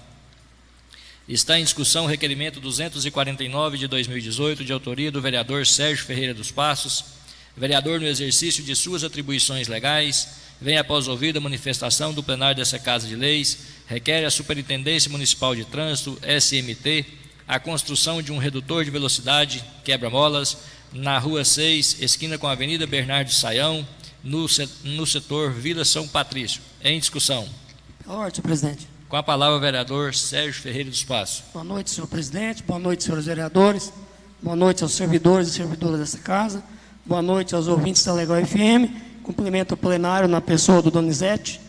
Está em discussão o requerimento 249 de 2018, de autoria do vereador Sérgio Ferreira dos Passos, vereador no exercício de suas atribuições legais, vem após ouvida a manifestação do plenário dessa Casa de Leis, requer à Superintendência Municipal de Trânsito, SMT, a construção de um redutor de velocidade, quebra-molas, na Rua 6, esquina com a Avenida Bernardo Saião, no setor Vila São Patrício. Em discussão. Pela ordem, senhor presidente. Com a palavra o vereador Sérgio Ferreira dos Passos. Boa noite, senhor presidente. Boa noite, senhores vereadores. Boa noite aos servidores e servidoras dessa casa. Boa noite aos ouvintes da Legal FM. Cumprimento o plenário na pessoa do Donizete,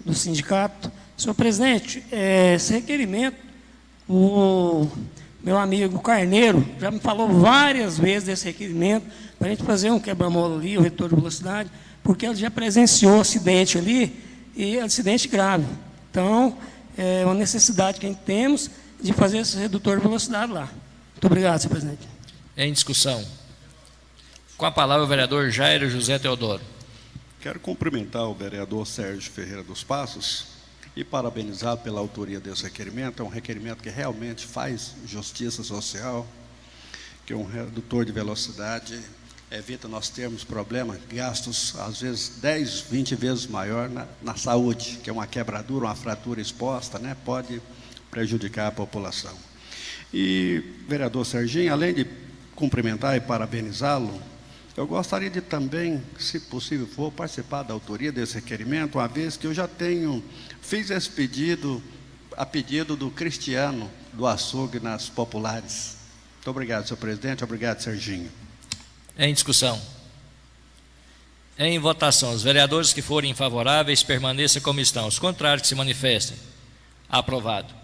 do sindicato. Senhor presidente, esse requerimento, o meu amigo Carneiro já me falou várias vezes desse requerimento, para a gente fazer um quebra-mola ali, um redutor de velocidade, porque ele já presenciou acidente ali, e acidente grave. Então, é uma necessidade que a gente temos de fazer esse redutor de velocidade lá. Muito obrigado, senhor presidente. Em discussão. Com a palavra o vereador Jairo José Teodoro. Quero cumprimentar o vereador Sérgio Ferreira dos Passos e parabenizá-lo pela autoria desse requerimento. É um requerimento que realmente faz justiça social, que é um redutor de velocidade, evita nós termos problemas, gastos, às vezes, 10, 20 vezes maior na saúde, que é uma quebradura, uma fratura exposta, né, pode prejudicar a população. E, vereador Serginho, além de cumprimentar e parabenizá-lo, eu gostaria de também, se possível for, participar da autoria desse requerimento, uma vez que eu já fiz esse pedido, a pedido do Cristiano, do açougue nas populares. Muito obrigado, senhor presidente. Obrigado, Serginho. Em discussão. Em votação, os vereadores que forem favoráveis permaneçam como estão, os contrários que se manifestem. Aprovado.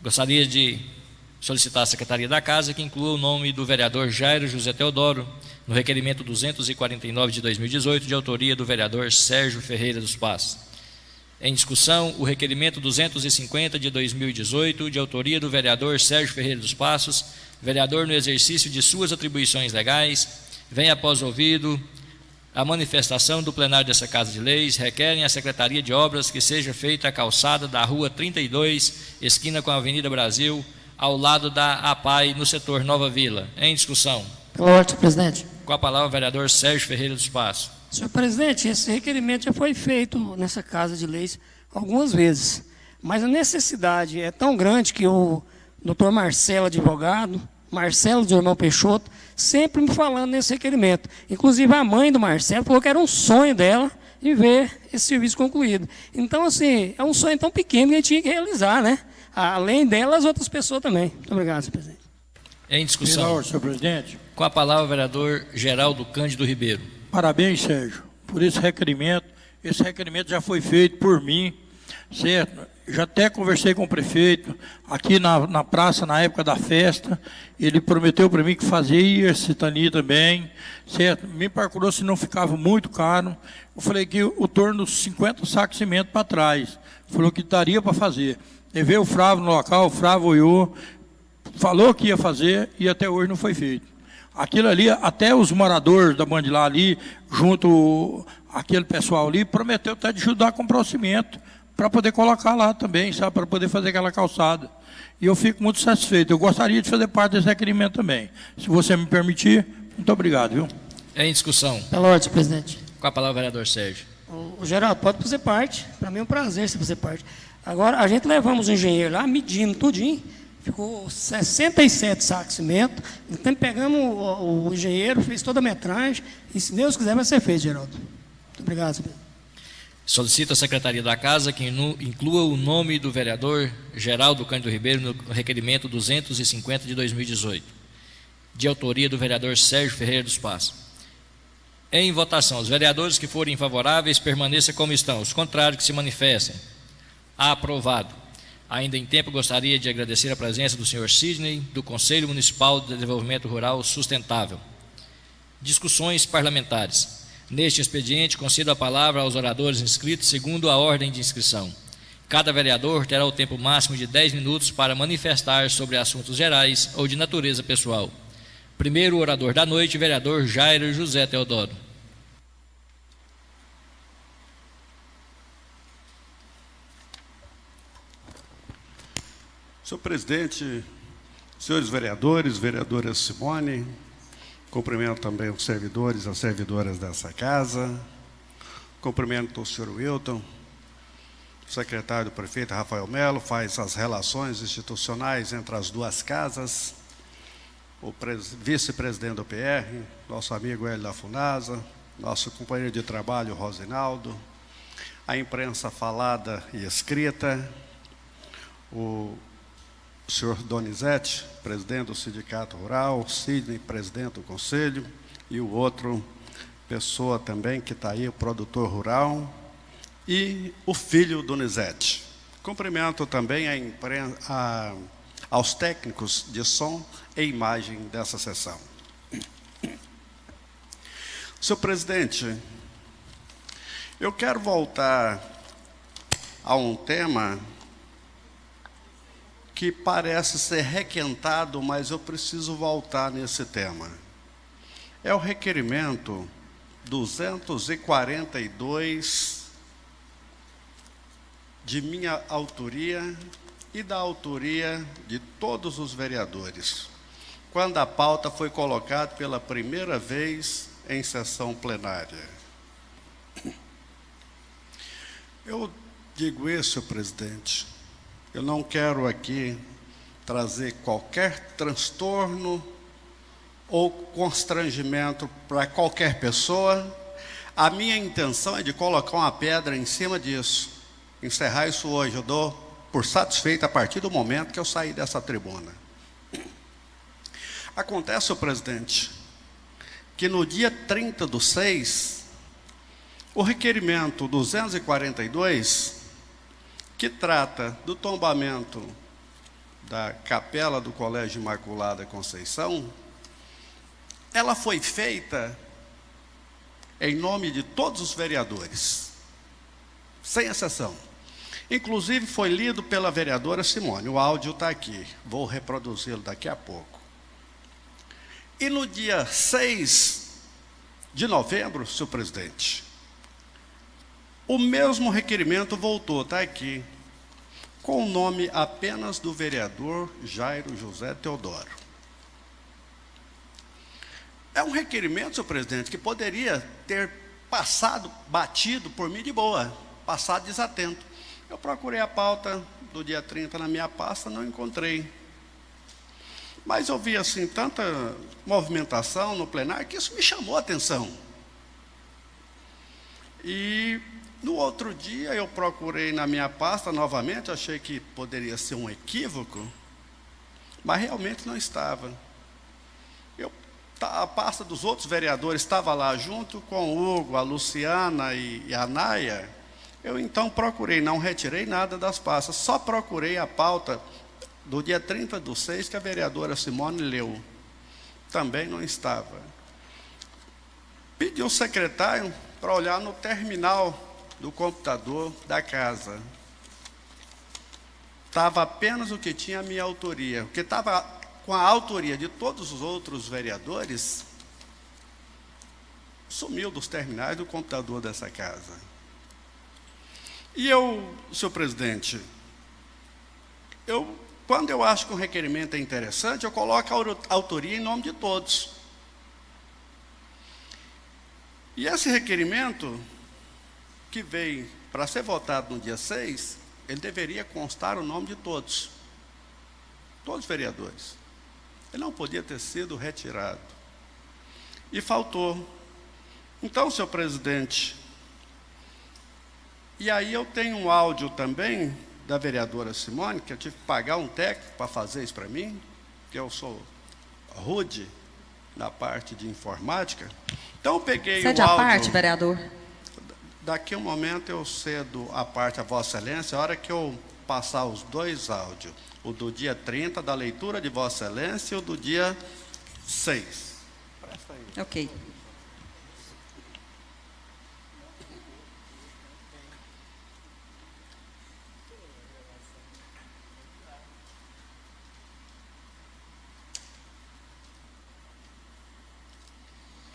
Gostaria de solicitar à Secretaria da Casa que inclua o nome do vereador Jairo José Teodoro no requerimento 249 de 2018, de autoria do vereador Sérgio Ferreira dos Passos. Em discussão, o requerimento 250 de 2018, de autoria do vereador Sérgio Ferreira dos Passos, vereador no exercício de suas atribuições legais, vem após ouvido a manifestação do plenário dessa Casa de Leis, requerem à Secretaria de Obras que seja feita a calçada da Rua 32, esquina com a Avenida Brasil, ao lado da APAI, no setor Nova Vila. Em discussão. Pela ordem, senhor presidente. Com a palavra o vereador Sérgio Ferreira dos Passos. Senhor presidente, esse requerimento já foi feito nessa Casa de Leis algumas vezes, mas a necessidade é tão grande que o doutor Marcelo, advogado, Marcelo de Irmão Peixoto, sempre me falando nesse requerimento. Inclusive, a mãe do Marcelo falou que era um sonho dela de ver esse serviço concluído. Então, assim, é um sonho tão pequeno que a gente tinha que realizar, né? Além dela, as outras pessoas também. Muito obrigado, senhor presidente. Em discussão. Senhor presidente. Com a palavra o vereador Geraldo Cândido Ribeiro. Parabéns, Sérgio, por esse requerimento. Esse requerimento já foi feito por mim, certo? Já até conversei com o prefeito aqui na praça, na época da festa. Ele prometeu para mim que fazia esse Tani também, certo? Me procurou se não ficava muito caro. Eu falei que o torno dos 50 sacos de cimento para trás. Falou que daria para fazer. Levei o Fravo no local, o Fravo olhou, falou que ia fazer e até hoje não foi feito. Aquilo ali, até os moradores da Bandilá ali, junto aquele pessoal ali, prometeu até de ajudar a comprar o cimento para poder colocar lá também, sabe, para poder fazer aquela calçada. E eu fico muito satisfeito. Eu gostaria de fazer parte desse requerimento também. Se você me permitir, muito obrigado, viu? Em discussão. Pela ordem, senhor presidente. Com a palavra o vereador Sérgio. O Geraldo, pode fazer parte. Para mim é um prazer você fazer parte. Agora, a gente levamos o engenheiro lá, medimos tudinho. Ficou 67 sacos de cimento. Então, pegamos o engenheiro, fez toda a metragem. E, se Deus quiser, vai ser feito, Geraldo. Muito obrigado, senhor presidente. Solicito à Secretaria da Casa que inclua o nome do vereador Geraldo Cândido Ribeiro no requerimento 250 de 2018, de autoria do vereador Sérgio Ferreira dos Passos. Em votação, os vereadores que forem favoráveis permaneçam como estão, os contrários que se manifestem. Aprovado. Ainda em tempo, gostaria de agradecer a presença do senhor Sidney, do Conselho Municipal de Desenvolvimento Rural Sustentável. Discussões parlamentares. Neste expediente, concedo a palavra aos oradores inscritos segundo a ordem de inscrição. Cada vereador terá o tempo máximo de 10 minutos para manifestar sobre assuntos gerais ou de natureza pessoal. Primeiro orador da noite, vereador Jairo José Teodoro. Senhor presidente, senhores vereadores, vereadora Simone, cumprimento também os servidores, as servidoras dessa casa, cumprimento o senhor Wilton, o secretário do prefeito Rafael Melo, faz as relações institucionais entre as duas casas, o vice-presidente do PR, nosso amigo Hélio da Funasa, nosso companheiro de trabalho Rosinaldo, a imprensa falada e escrita, o senhor Donizete, presidente do Sindicato Rural, Sidney, presidente do Conselho, e o outro pessoa também que está aí, o produtor rural, e o filho Donizete. Cumprimento também aos técnicos de som e imagem dessa sessão. Senhor presidente, eu quero voltar a um tema que parece ser requentado, mas eu preciso voltar nesse tema. É o requerimento 242 de minha autoria e da autoria de todos os vereadores, quando a pauta foi colocada pela primeira vez em sessão plenária. Eu digo isso, senhor presidente, eu não quero aqui trazer qualquer transtorno ou constrangimento para qualquer pessoa. A minha intenção é de colocar uma pedra em cima disso, encerrar isso hoje. Eu dou por satisfeito a partir do momento que eu sair dessa tribuna. Acontece, senhor presidente, que no dia 30/6, o requerimento 242, que trata do tombamento da capela do Colégio Imaculada Conceição, ela foi feita em nome de todos os vereadores, sem exceção. Inclusive foi lido pela vereadora Simone, o áudio está aqui, vou reproduzi-lo daqui a pouco. E no dia 6 de novembro, senhor presidente, o mesmo requerimento voltou, está aqui, com o nome apenas do vereador Jairo José Teodoro. É um requerimento, senhor presidente, que poderia ter passado, batido por mim de boa, passado desatento. Eu procurei a pauta do dia 30 na minha pasta, não encontrei. Mas eu vi assim tanta movimentação no plenário que isso me chamou a atenção. E no outro dia eu procurei na minha pasta novamente, achei que poderia ser um equívoco, mas realmente não estava. A pasta dos outros vereadores estava lá junto com o Hugo, a Luciana e a Naia. Eu então procurei, não retirei nada das pastas, só procurei a pauta do dia 30/6 que a vereadora Simone leu. Também não estava. Pedi ao secretário para olhar no terminal do computador da casa. Estava apenas o que tinha a minha autoria, o que estava com a autoria de todos os outros vereadores, sumiu dos terminais do computador dessa casa. E eu, senhor presidente, quando eu acho que um requerimento é interessante, eu coloco a autoria em nome de todos. E esse requerimento, que veio para ser votado no dia 6, ele deveria constar o nome de todos os vereadores. Ele não podia ter sido retirado. E faltou. Então, senhor presidente, e aí eu tenho um áudio também da vereadora Simone, que eu tive que pagar um técnico para fazer isso para mim, que eu sou rude na parte de informática. Então eu peguei Cede o a áudio. parte, vereador. Daqui a um momento eu cedo a parte a Vossa Excelência, a hora que eu passar os dois áudios. O do dia 30, da leitura de Vossa Excelência, e o do dia 6. Ok.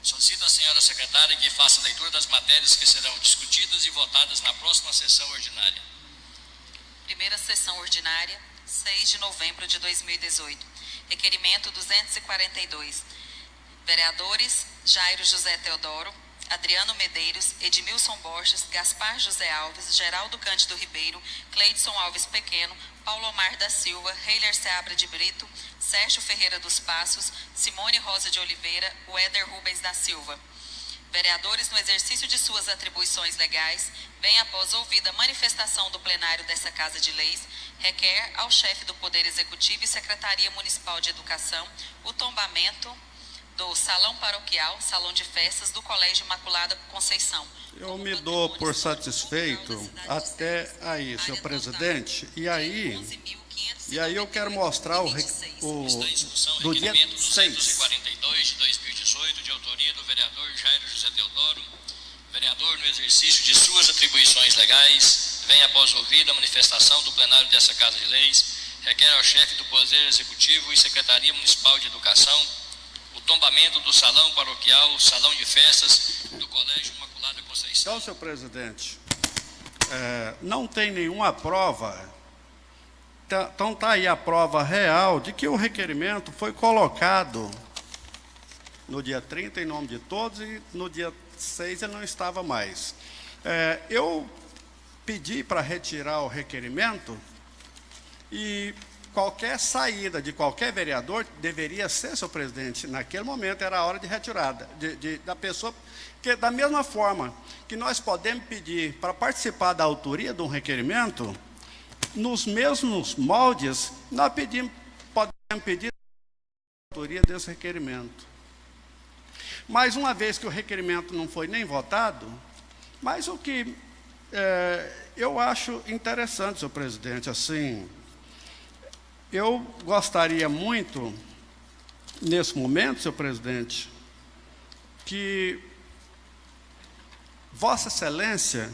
Solicito à senhora secretária que faça a leitura das matérias que serão discutidas e votadas na próxima sessão ordinária. Primeira sessão ordinária, 6 de novembro de 2018. Requerimento 242. Vereadores Jairo José Teodoro, Adriano Medeiros, Edmilson Borges, Gaspar José Alves, Geraldo Cândido Ribeiro, Cleidson Alves Pequeno, Paulo Omar da Silva, Heiler Seabra de Brito, Sérgio Ferreira dos Passos, Simone Rosa de Oliveira, Weder Rubens da Silva. Vereadores, no exercício de suas atribuições legais, vem após ouvida a manifestação do plenário dessa Casa de Leis, requer ao chefe do Poder Executivo e Secretaria Municipal de Educação o tombamento do Salão Paroquial, Salão de Festas do Colégio Imaculada Conceição. Eu me dou por satisfeito até aí, senhor presidente. E aí eu quero mostrar do dia 6. 242 de 2018, de autoria do vereador Jairo José Teodoro. Vereador, no exercício de suas atribuições legais, vem após ouvida a manifestação do plenário dessa Casa de Leis, requer ao chefe do Poder Executivo e Secretaria Municipal de Educação o tombamento do Salão Paroquial, Salão de Festas do Colégio Imaculada Conceição. Então, senhor presidente, não tem nenhuma prova. Então está aí a prova real de que o requerimento foi colocado no dia 30 em nome de todos e no dia 6 ele não estava mais. Eu pedi para retirar o requerimento e qualquer saída de qualquer vereador deveria ser, senhor presidente, naquele momento era a hora de retirada da pessoa, que da mesma forma que nós podemos pedir para participar da autoria de um requerimento, nos mesmos moldes, nós podemos pedir a autoria desse requerimento. Mas uma vez que o requerimento não foi nem votado, mas o que eu acho interessante, senhor presidente, assim, eu gostaria muito, nesse momento, senhor presidente, que Vossa Excelência,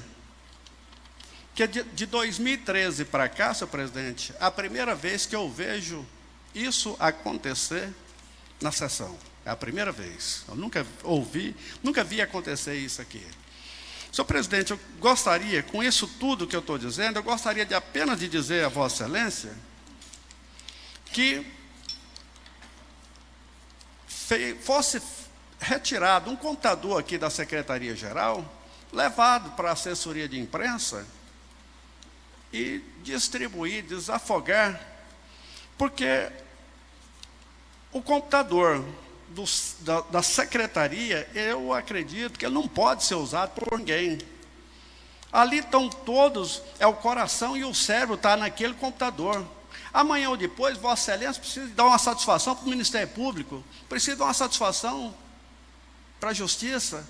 que de 2013 para cá, senhor presidente, a primeira vez que eu vejo isso acontecer na sessão. É a primeira vez. Eu nunca vi acontecer isso aqui. Senhor presidente, eu gostaria, com isso tudo que eu estou dizendo, eu gostaria de apenas de dizer a Vossa Excelência que fosse retirado um computador aqui da Secretaria-Geral, levado para a assessoria de imprensa e distribuir, desafogar, porque O computador da secretaria, eu acredito que ele não pode ser usado por ninguém. Ali estão todos, é o coração e o cérebro está naquele computador. Amanhã ou depois, Vossa Excelência precisa dar uma satisfação para o Ministério Público, precisa dar uma satisfação para a Justiça.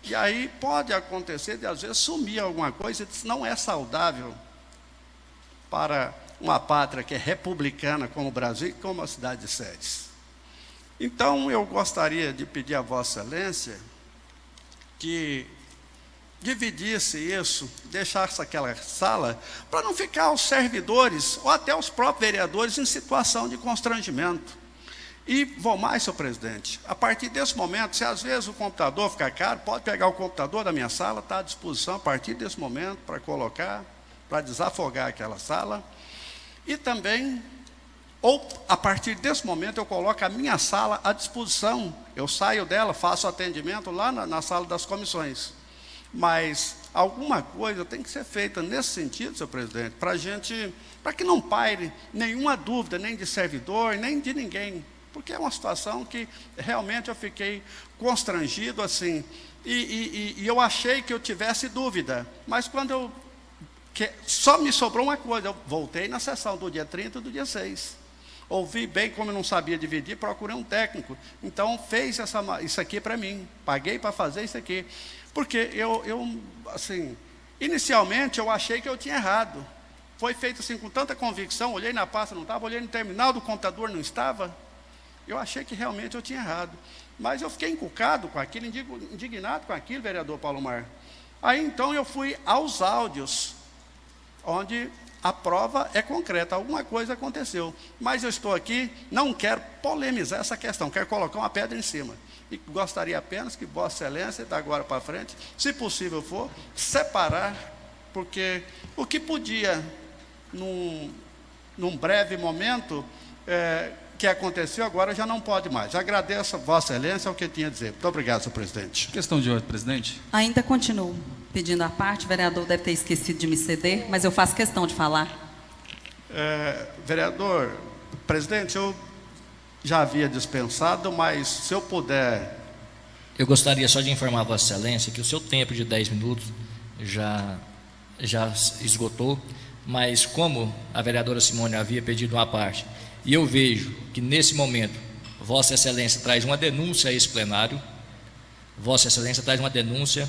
E aí pode acontecer de, às vezes, sumir alguma coisa, isso não é saudável para uma pátria que é republicana como o Brasil e como a cidade de Séries. Então, eu gostaria de pedir a Vossa Excelência que dividisse isso, deixasse aquela sala, para não ficar os servidores, ou até os próprios vereadores, em situação de constrangimento. E vou mais, senhor presidente, a partir desse momento, se às vezes o computador ficar caro, pode pegar o computador da minha sala, está à disposição a partir desse momento, para colocar, para desafogar aquela sala. E também, ou a partir desse momento, eu coloco a minha sala à disposição. Eu saio dela, faço atendimento lá na sala das comissões. Mas alguma coisa tem que ser feita nesse sentido, senhor presidente, para que não paire nenhuma dúvida, nem de servidor, nem de ninguém. Porque é uma situação que realmente eu fiquei constrangido, assim, e eu achei que eu tivesse dúvida. Mas quando só me sobrou uma coisa, eu voltei na sessão do dia 30 e do dia 6. Ouvi bem, como eu não sabia dividir, procurei um técnico. Então, fez isso aqui para mim. Paguei para fazer isso aqui. Porque assim, inicialmente eu achei que eu tinha errado. Foi feito assim com tanta convicção, olhei na pasta, não estava, olhei no terminal do computador, não estava. Eu achei que realmente eu tinha errado. Mas eu fiquei encucado com aquilo, indignado com aquilo, vereador Paulo Mar. Aí então eu fui aos áudios, onde a prova é concreta, alguma coisa aconteceu. Mas eu estou aqui, não quero polemizar essa questão, quero colocar uma pedra em cima. E gostaria apenas que Vossa Excelência, da agora para frente, se possível for, separar, porque o que podia, num breve momento, que aconteceu, agora já não pode mais. Agradeço a Vossa Excelência, é o que eu tinha a dizer. Muito obrigado, senhor presidente. Questão de ordem, presidente. Ainda continuo pedindo a parte, o vereador deve ter esquecido de me ceder, mas eu faço questão de falar. Vereador, presidente, eu já havia dispensado, mas se eu puder... Eu gostaria só de informar a Vossa Excelência que o seu tempo de 10 minutos já esgotou, mas como a vereadora Simone havia pedido uma parte, e eu vejo que nesse momento Vossa Excelência traz uma denúncia a esse plenário, Vossa Excelência traz uma denúncia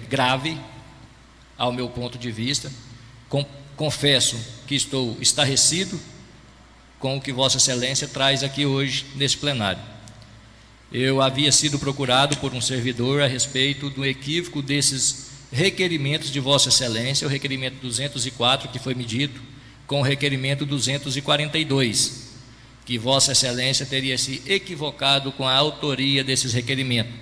grave, ao meu ponto de vista. Confesso que estou estarrecido com o que Vossa Excelência traz aqui hoje nesse plenário. Eu havia sido procurado por um servidor a respeito do equívoco desses requerimentos de Vossa Excelência, o requerimento 204 que foi medido com o requerimento 242, que Vossa Excelência teria se equivocado com a autoria desses requerimentos,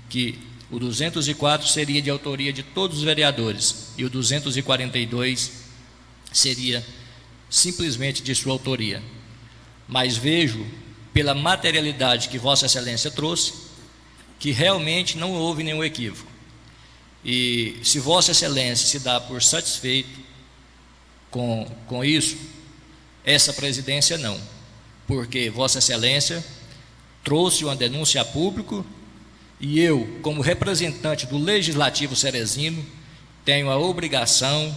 que o 204 seria de autoria de todos os vereadores e o 242 seria simplesmente de sua autoria. Mas vejo, pela materialidade que Vossa Excelência trouxe, que realmente não houve nenhum equívoco. E se Vossa Excelência se dá por satisfeito com isso, essa presidência não, porque Vossa Excelência trouxe uma denúncia a público e eu, como representante do Legislativo Ceresino, tenho a obrigação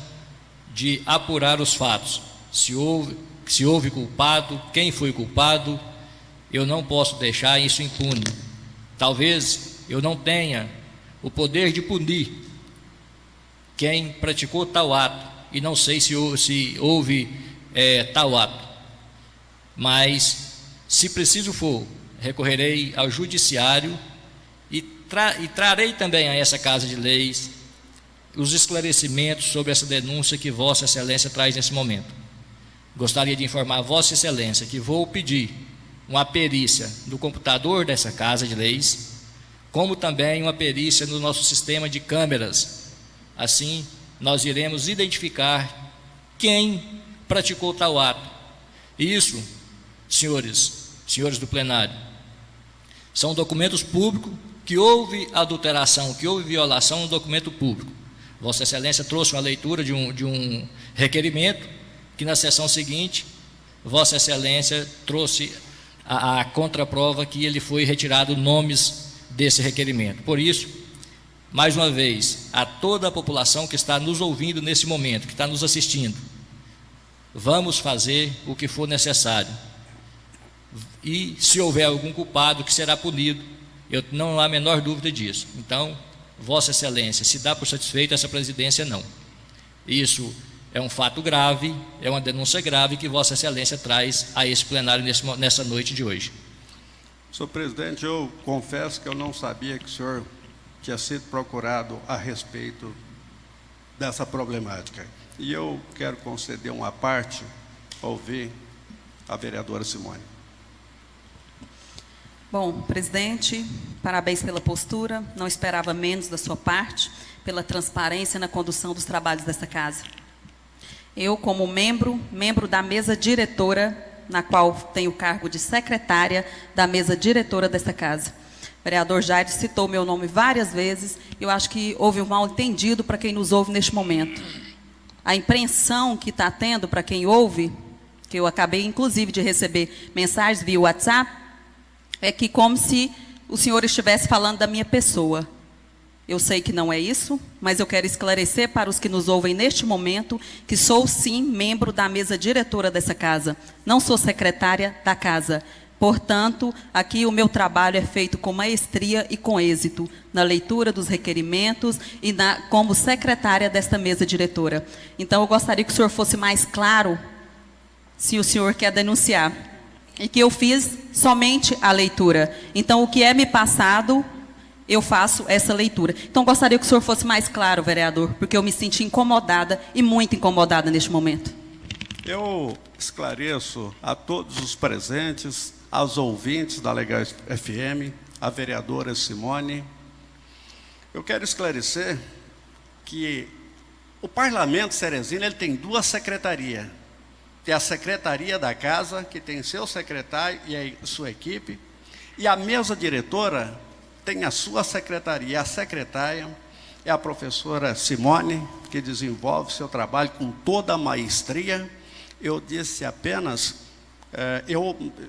de apurar os fatos. Se houve culpado, quem foi culpado, eu não posso deixar isso impune. Talvez eu não tenha o poder de punir quem praticou tal ato, e não sei se houve tal ato, mas, se preciso for, recorrerei ao judiciário e trarei também a essa Casa de Leis os esclarecimentos sobre essa denúncia que Vossa Excelência traz nesse momento. Gostaria de informar Vossa Excelência que vou pedir uma perícia do computador dessa Casa de Leis, como também uma perícia no nosso sistema de câmeras. Assim, nós iremos identificar quem praticou tal ato. Isso, senhores do plenário, são documentos públicos, que houve adulteração, que houve violação no documento público. Vossa Excelência trouxe uma leitura de um requerimento que na sessão seguinte, Vossa Excelência trouxe a contraprova que ele foi retirado nomes desse requerimento. Por isso, mais uma vez, a toda a população que está nos ouvindo nesse momento, que está nos assistindo, vamos fazer o que for necessário. E se houver algum culpado que será punido, não há a menor dúvida disso. Então, Vossa Excelência, se dá por satisfeito, essa presidência não. Isso é um fato grave, é uma denúncia grave que Vossa Excelência traz a esse plenário nessa noite de hoje. Senhor presidente, eu confesso que eu não sabia que o senhor tinha sido procurado a respeito dessa problemática. E eu quero conceder uma parte ao ouvir a vereadora Simone. Bom, presidente, parabéns pela postura, não esperava menos da sua parte, pela transparência na condução dos trabalhos desta casa. Eu, como membro da mesa diretora, na qual tenho o cargo de secretária da mesa diretora desta casa. O vereador Jair citou meu nome várias vezes, eu acho que houve um mal-entendido para quem nos ouve neste momento. A impressão que está tendo para quem ouve, que eu acabei inclusive de receber mensagens via WhatsApp, é que como se o senhor estivesse falando da minha pessoa. Eu sei que não é isso, mas eu quero esclarecer para os que nos ouvem neste momento que sou sim membro da mesa diretora dessa casa, não sou secretária da casa. Portanto, aqui o meu trabalho é feito com maestria e com êxito, na leitura dos requerimentos e como secretária desta mesa diretora. Então, eu gostaria que o senhor fosse mais claro, se o senhor quer denunciar, e que eu fiz somente a leitura. Então, o que é me passado, eu faço essa leitura. Então, gostaria que o senhor fosse mais claro, vereador, porque eu me senti incomodada e muito incomodada neste momento. Eu esclareço a todos os presentes, aos ouvintes da Legal FM, a vereadora Simone. Eu quero esclarecer que o Parlamento Ceresino ele tem duas secretarias. Tem a Secretaria da Casa, que tem seu secretário e a sua equipe, e a mesa diretora tem a sua secretaria. A secretária é a professora Simone, que desenvolve seu trabalho com toda a maestria. Eu disse apenas,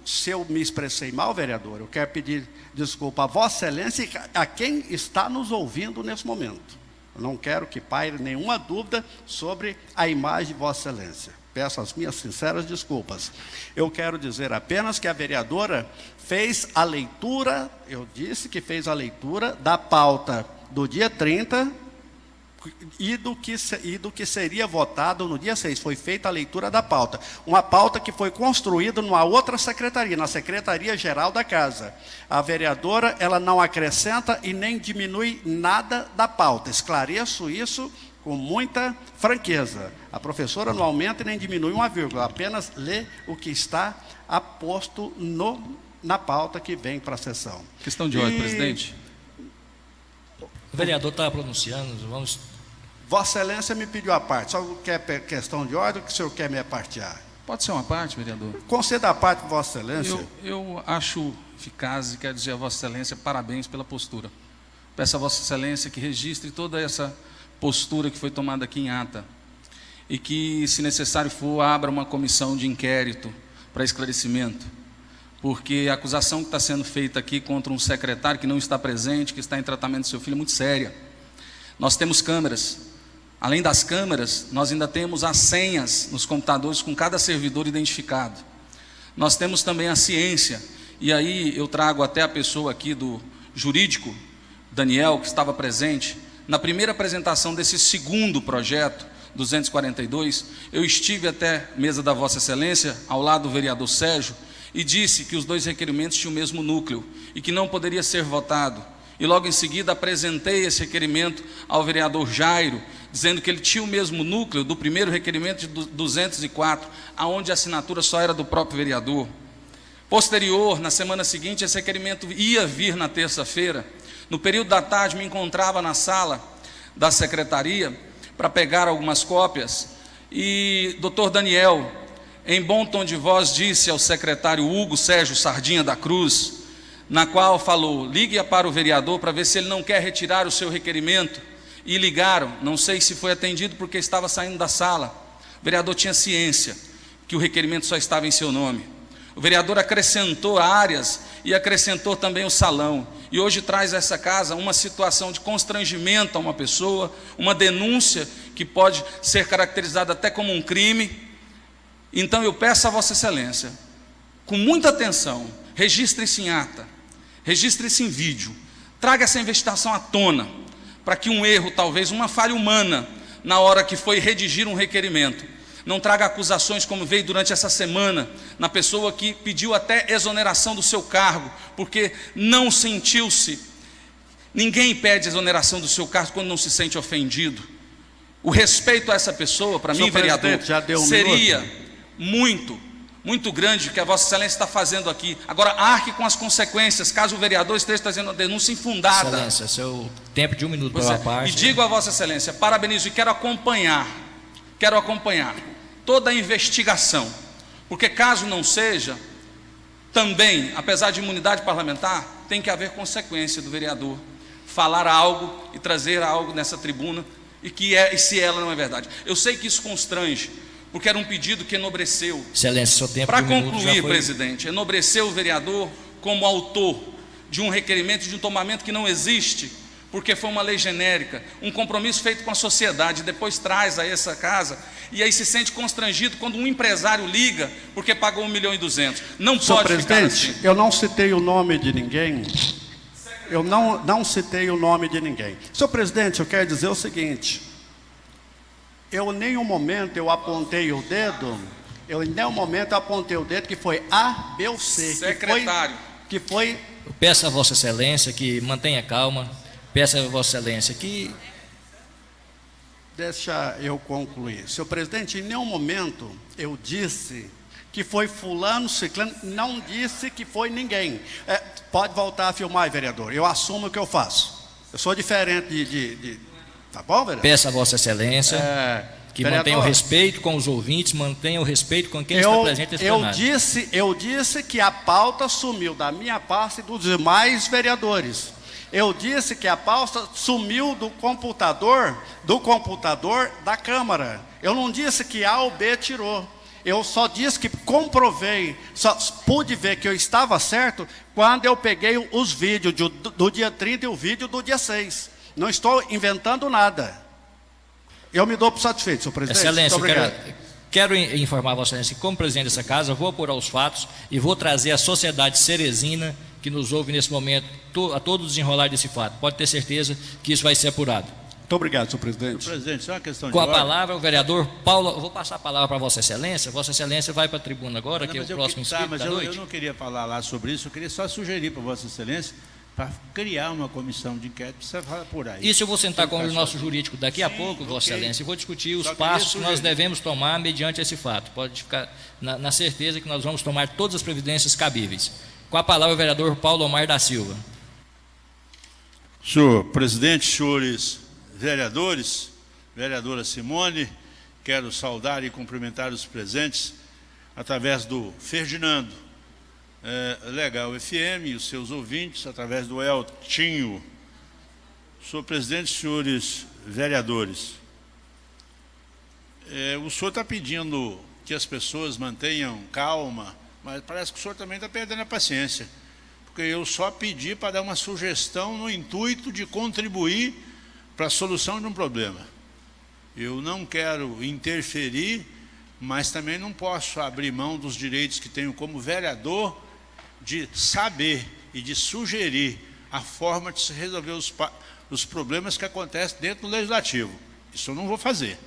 se eu me expressei mal, vereador, eu quero pedir desculpa a Vossa Excelência e a quem está nos ouvindo nesse momento. Eu não quero que paire nenhuma dúvida sobre a imagem de Vossa Excelência. Peço as minhas sinceras desculpas. Eu quero dizer apenas que a vereadora fez a leitura, eu disse que fez a leitura da pauta do dia 30 e do que seria votado no dia 6. Foi feita a leitura da pauta. Uma pauta que foi construída numa outra secretaria, na Secretaria-Geral da Casa. A vereadora, ela não acrescenta e nem diminui nada da pauta. Esclareço isso com muita franqueza. A professora não aumenta e nem diminui uma vírgula, apenas lê o que está aposto na pauta que vem para a sessão. Questão de ordem, presidente. O vereador está pronunciando, vamos... Vossa Excelência me pediu a parte. Só quer questão de ordem ou que o senhor quer me apartear? Pode ser uma parte, vereador? Conceda a parte, Vossa Excelência. Eu acho eficaz e quero dizer a Vossa Excelência parabéns pela postura. Peço a Vossa Excelência que registre toda essa postura que foi tomada aqui em ata e que, se necessário for, abra uma comissão de inquérito para esclarecimento, porque a acusação que está sendo feita aqui contra um secretário que não está presente, que está em tratamento do seu filho, é muito séria. Nós temos câmeras. Além das câmeras, nós ainda temos as senhas nos computadores com cada servidor identificado. Nós temos também a ciência, e aí eu trago até a pessoa aqui do jurídico, Daniel, que estava presente. Na primeira apresentação desse segundo projeto, 242, eu estive até a mesa da Vossa Excelência, ao lado do vereador Sérgio, e disse que os dois requerimentos tinham o mesmo núcleo e que não poderia ser votado. E logo em seguida apresentei esse requerimento ao vereador Jairo, dizendo que ele tinha o mesmo núcleo do primeiro requerimento de 204, aonde a assinatura só era do próprio vereador. Posterior, na semana seguinte, esse requerimento ia vir na terça-feira. No período da tarde, me encontrava na sala da secretaria para pegar algumas cópias, e doutor Daniel, em bom tom de voz, disse ao secretário Hugo Sérgio Sardinha da Cruz, na qual falou: ligue para o vereador para ver se ele não quer retirar o seu requerimento. E ligaram, não sei se foi atendido porque estava saindo da sala. O vereador tinha ciência que o requerimento só estava em seu nome. O vereador acrescentou áreas e acrescentou também o salão. E hoje traz a essa casa uma situação de constrangimento a uma pessoa, uma denúncia que pode ser caracterizada até como um crime. Então eu peço a Vossa Excelência, com muita atenção, registre-se em ata, registre-se em vídeo, traga essa investigação à tona, para que um erro, talvez uma falha humana, na hora que foi redigir um requerimento, não traga acusações como veio durante essa semana, na pessoa que pediu até exoneração do seu cargo, porque não sentiu-se. Ninguém pede exoneração do seu cargo quando não se sente ofendido. O respeito a essa pessoa, para mim, vereador, seria muito grande o que a Vossa Excelência está fazendo aqui. Agora, arque com as consequências, caso o vereador esteja trazendo uma denúncia infundada. Excelência, seu tempo de 1 minuto pela parte. E digo a Vossa Excelência, parabenizo e quero acompanhar toda a investigação, porque caso não seja, também, apesar de imunidade parlamentar, tem que haver consequência do vereador falar algo e trazer algo nessa tribuna, e se ela não é verdade. Eu sei que isso constrange, porque era um pedido que enobreceu. Excelência, seu tempo para de 1 minuto concluir, já foi... presidente, enobreceu o vereador como autor de um requerimento, de um tomamento que não existe, porque foi uma lei genérica, um compromisso feito com a sociedade, depois traz a essa casa, e aí se sente constrangido quando um empresário liga, porque pagou 1.200.000. Não pode ficar assim. Eu não citei o nome de ninguém. Eu não citei o nome de ninguém. Senhor presidente, eu quero dizer o seguinte: eu em nenhum momento eu apontei o dedo, que foi A, B ou C. Secretário. Que foi... Eu peço a Vossa Excelência que mantenha calma. Peço a Vossa Excelência que... Deixa eu concluir. Senhor presidente, em nenhum momento eu disse que foi fulano, ciclano, não disse que foi ninguém. Pode voltar a filmar, vereador. Eu assumo o que eu faço. Eu sou diferente Tá bom, vereador? Peço a Vossa Excelência que vereador, mantenha o respeito com os ouvintes, mantenha o respeito com quem está presente nesse plenário. Eu disse que a pauta sumiu da minha parte e dos demais vereadores. Eu disse que a pauta sumiu do computador da Câmara. Eu não disse que A ou B tirou. Eu só disse que comprovei, só pude ver que eu estava certo quando eu peguei os vídeos do dia 30 e o vídeo do dia 6. Não estou inventando nada. Eu me dou por satisfeito, senhor presidente. Excelência, muito obrigado. Quero informar a Vossa Excelência que, como presidente dessa casa, vou apurar os fatos e vou trazer a sociedade ceresina que nos ouve nesse momento, a todo o desenrolar desse fato. Pode ter certeza que isso vai ser apurado. Muito obrigado, senhor presidente. Senhor presidente, só uma questão de Com a ordem. palavra, o vereador Paulo... Eu vou passar a palavra para Vossa Excelência. Vossa Excelência vai para a tribuna agora, que é o próximo inscrito da noite. Eu não queria falar lá sobre isso, eu queria só sugerir para Vossa Excelência para criar uma comissão de inquérito para você apurar isso. Isso eu vou sentar com o nosso jurídico daqui a pouco, Vossa Excelência, e vou discutir os passos que nós devemos tomar mediante esse fato. Pode ficar na certeza que nós vamos tomar todas as providências cabíveis. Com a palavra, o vereador Paulo Omar da Silva. Senhor presidente, senhores vereadores, vereadora Simone, quero saudar e cumprimentar os presentes através do Ferdinando, Legal FM e os seus ouvintes, através do Eltinho. Senhor presidente, senhores vereadores, o senhor está pedindo que as pessoas mantenham calma, mas parece que o senhor também está perdendo a paciência, porque eu só pedi para dar uma sugestão no intuito de contribuir para a solução de um problema. Eu não quero interferir, mas também não posso abrir mão dos direitos que tenho como vereador de saber e de sugerir a forma de se resolver os problemas que acontecem dentro do Legislativo. Isso eu não vou fazer.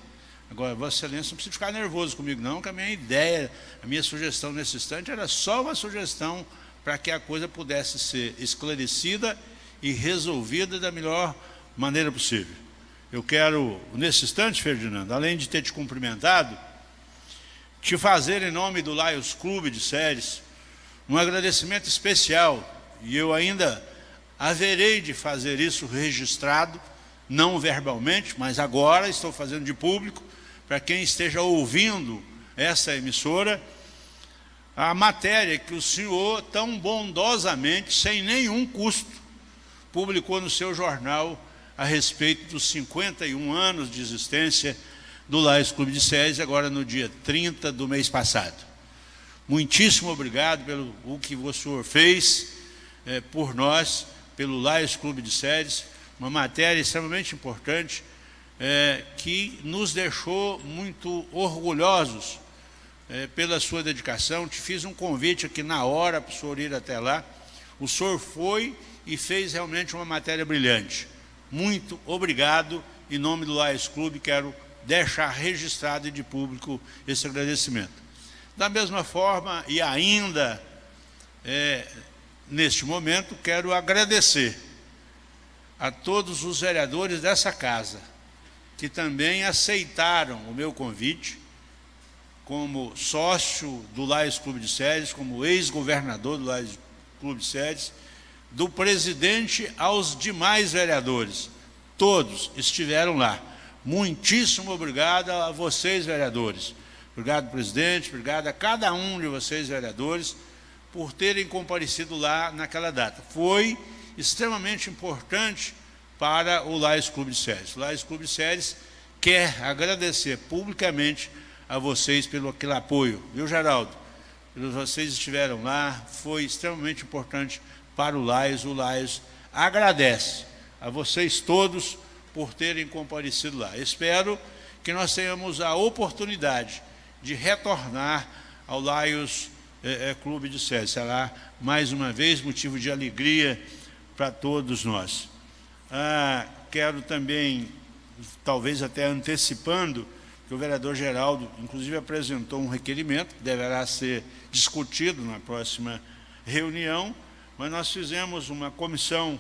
Agora, Vossa Excelência não precisa ficar nervoso comigo não, que a minha ideia, a minha sugestão nesse instante era só uma sugestão para que a coisa pudesse ser esclarecida e resolvida da melhor maneira possível. Eu quero, nesse instante, Ferdinando, além de ter te cumprimentado, te fazer, em nome do Lions Clube de Séries, um agradecimento especial, e eu ainda haverei de fazer isso registrado, não verbalmente, mas agora estou fazendo de público, para quem esteja ouvindo essa emissora, a matéria que o senhor tão bondosamente, sem nenhum custo, publicou no seu jornal a respeito dos 51 anos de existência do Lais Clube de Sedes, agora no dia 30 do mês passado. Muitíssimo obrigado pelo o que o senhor fez por nós, pelo Lais Clube de Sedes, uma matéria extremamente importante, que nos deixou muito orgulhosos pela sua dedicação. Te fiz um convite aqui na hora para o senhor ir até lá. O senhor foi e fez realmente uma matéria brilhante. Muito obrigado. Em nome do Lais Clube, quero deixar registrado e de público esse agradecimento. Da mesma forma, e ainda neste momento, quero agradecer a todos os vereadores dessa casa, que também aceitaram o meu convite, como sócio do Lais Clube de Sedes, como ex-governador do Lais Clube de Sedes, do presidente aos demais vereadores. Todos estiveram lá. Muitíssimo obrigado a vocês, vereadores. Obrigado, presidente, obrigado a cada um de vocês, vereadores, por terem comparecido lá naquela data. Foi extremamente importante para o Lais Clube de Sedes. O Lais Clube de Sedes quer agradecer publicamente a vocês pelo aquele apoio. Viu, Geraldo? Vocês estiveram lá, foi extremamente importante para o Lais. O Lais agradece a vocês todos por terem comparecido lá. Espero que nós tenhamos a oportunidade de retornar ao Lais Clube de Sedes. Será, mais uma vez, motivo de alegria para todos nós. Quero também, talvez até antecipando, que o vereador Geraldo, inclusive, apresentou um requerimento, que deverá ser discutido na próxima reunião, mas nós fizemos uma comissão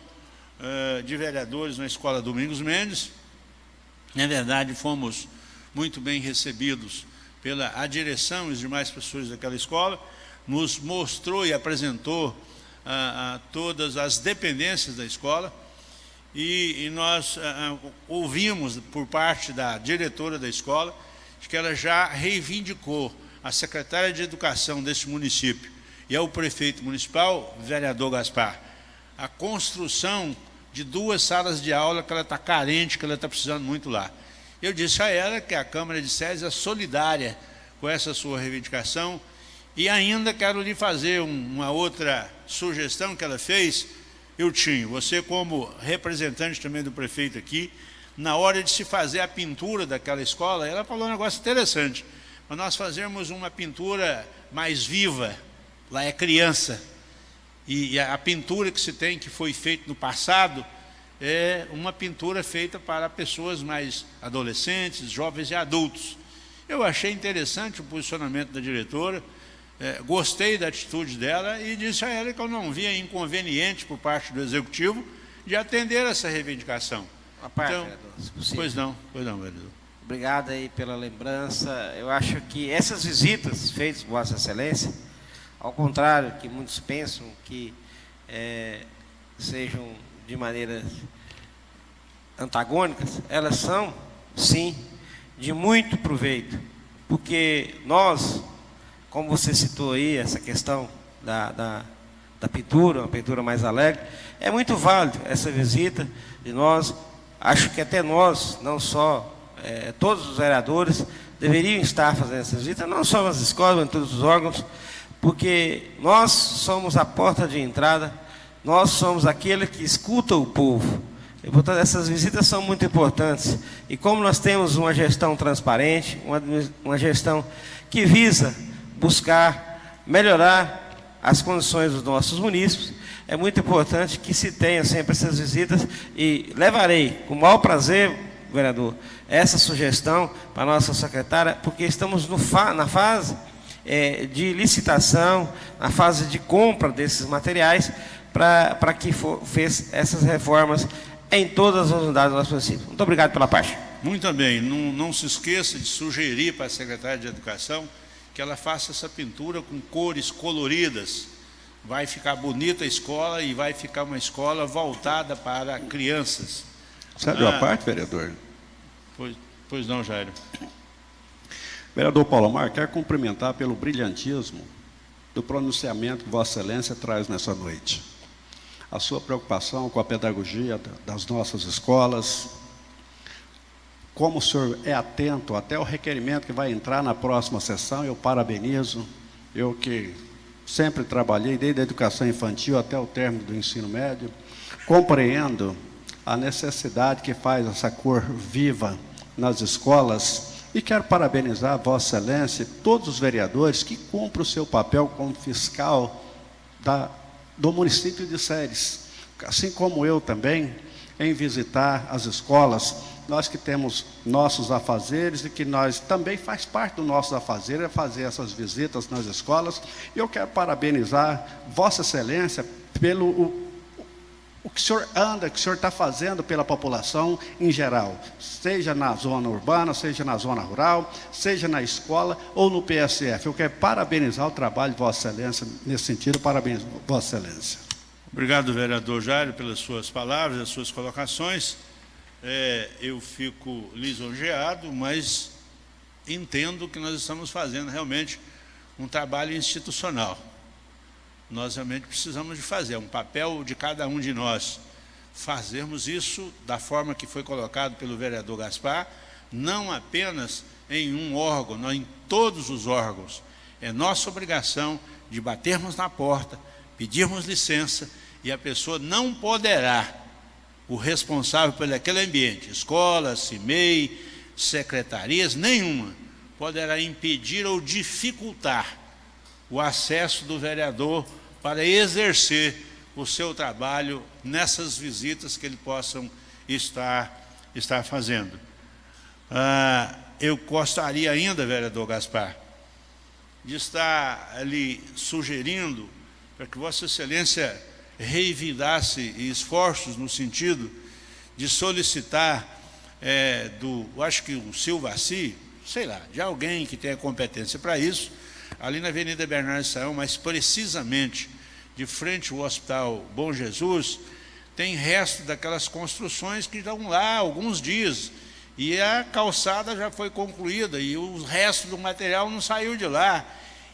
de vereadores na Escola Domingos Mendes. Na verdade, fomos muito bem recebidos pela direção e os demais professores daquela escola, nos mostrou e apresentou todas as dependências da escola, e nós ouvimos por parte da diretora da escola que ela já reivindicou a secretária de Educação deste município e ao prefeito municipal, vereador Gaspar, a construção de 2 salas de aula que ela está carente, que ela está precisando muito lá. Eu disse a ela que a Câmara de Sedes é solidária com essa sua reivindicação, e ainda quero lhe fazer uma outra sugestão que ela fez. Eutinho, você como representante também do prefeito aqui, na hora de se fazer a pintura daquela escola, ela falou um negócio interessante, mas nós fazermos uma pintura mais viva, lá é criança, e a pintura que se tem, que foi feita no passado, é uma pintura feita para pessoas mais adolescentes, jovens e adultos. Eu achei interessante o posicionamento da diretora, gostei da atitude dela e disse a ela que eu não via inconveniente por parte do Executivo de atender essa reivindicação. Uma parte, então, vereador, se possível. Pois não, vereador. Obrigado aí pela lembrança. Eu acho que essas visitas feitas por Vossa Excelência, ao contrário que muitos pensam que sejam de maneiras antagônicas, elas são, sim, de muito proveito, porque nós, como você citou aí, essa questão da pintura, uma pintura mais alegre, é muito válido essa visita de nós. Acho que até nós, não só todos os vereadores, deveriam estar fazendo essa visita, não só nas escolas, mas em todos os órgãos, porque nós somos a porta de entrada, nós somos aquele que escuta o povo. E, portanto, essas visitas são muito importantes. E como nós temos uma gestão transparente, uma gestão que visa buscar melhorar as condições dos nossos munícipes, é muito importante que se tenha sempre essas visitas, e levarei com o maior prazer, vereador, essa sugestão para a nossa secretária, porque estamos na fase de licitação, na fase de compra desses materiais, para que fez essas reformas em todas as unidades do nosso município. Muito obrigado pela parte. Muito bem, não se esqueça de sugerir para a secretária de Educação que ela faça essa pintura com cores coloridas. Vai ficar bonita a escola e vai ficar uma escola voltada para crianças. Sabe a parte, vereador? Pois não, Jairo. Vereador Paulo Amar, quero cumprimentar pelo brilhantismo do pronunciamento que Vossa Excelência traz nessa noite. A sua preocupação com a pedagogia das nossas escolas, como o senhor é atento até o requerimento que vai entrar na próxima sessão, eu parabenizo. Eu que sempre trabalhei desde a educação infantil até o término do ensino médio, compreendo a necessidade que faz essa cor viva nas escolas e quero parabenizar Vossa Excelência e todos os vereadores que cumprem o seu papel como fiscal do município de Ceres, assim como eu também, em visitar as escolas. Nós que temos nossos afazeres e que nós também faz parte do nosso afazer é fazer essas visitas nas escolas. E eu quero parabenizar Vossa Excelência pelo o que o senhor anda, que o senhor está fazendo pela população em geral, seja na zona urbana, seja na zona rural, seja na escola ou no PSF. Eu quero parabenizar o trabalho de Vossa Excelência nesse sentido. Parabéns, Vossa Excelência. Obrigado, vereador Jairo, pelas suas palavras, as suas colocações. Eu fico lisonjeado, mas entendo que nós estamos fazendo realmente um trabalho institucional. Nós realmente precisamos de fazer, é um papel de cada um de nós, fazermos isso da forma que foi colocado pelo vereador Gaspar, não apenas em um órgão, não em todos os órgãos. É nossa obrigação de batermos na porta, pedirmos licença, e a pessoa não poderá, o responsável por aquele ambiente, escola, CIMEI, secretarias, nenhuma, poderá impedir ou dificultar o acesso do vereador para exercer o seu trabalho nessas visitas que ele possam estar fazendo. Eu gostaria ainda, vereador Gaspar, de estar ali sugerindo para que Vossa Excelência revidasse esforços no sentido de solicitar acho que o Silvaci, sei lá, de alguém que tenha competência para isso, ali na Avenida Bernardo Saão, mas precisamente de frente ao Hospital Bom Jesus, tem resto daquelas construções que estão lá há alguns dias, e a calçada já foi concluída, e o resto do material não saiu de lá,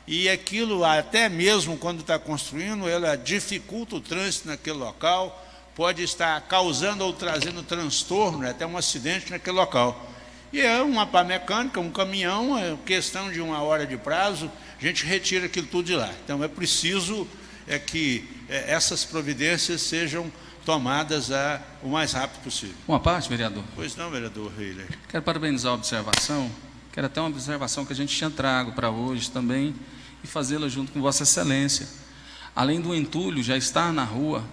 e aquilo, até mesmo quando está construindo, ela dificulta o trânsito naquele local, pode estar causando ou trazendo transtorno, até um acidente naquele local. E é uma pá mecânica, um caminhão, é questão de 1 hora de prazo, a gente retira aquilo tudo de lá. Então é preciso que essas providências sejam tomadas o mais rápido possível. Uma parte, vereador? Pois não, vereador Heiler. Quero parabenizar a observação, quero até uma observação que a gente tinha trago para hoje também, e fazê-la junto com Vossa Excelência. Além do entulho já estar na rua,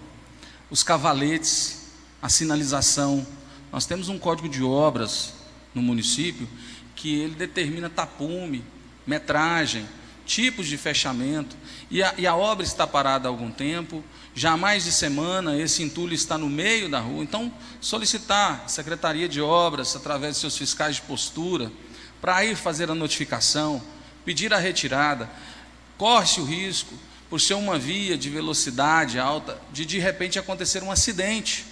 os cavaletes, a sinalização, nós temos um código de obras no município que ele determina tapume, metragem, tipos de fechamento, e a obra está parada há algum tempo, já há mais de semana esse entulho está no meio da rua. Então, solicitar a Secretaria de Obras, através de seus fiscais de postura, para ir fazer a notificação, pedir a retirada. Corre-se o risco, por ser uma via de velocidade alta, de repente acontecer um acidente,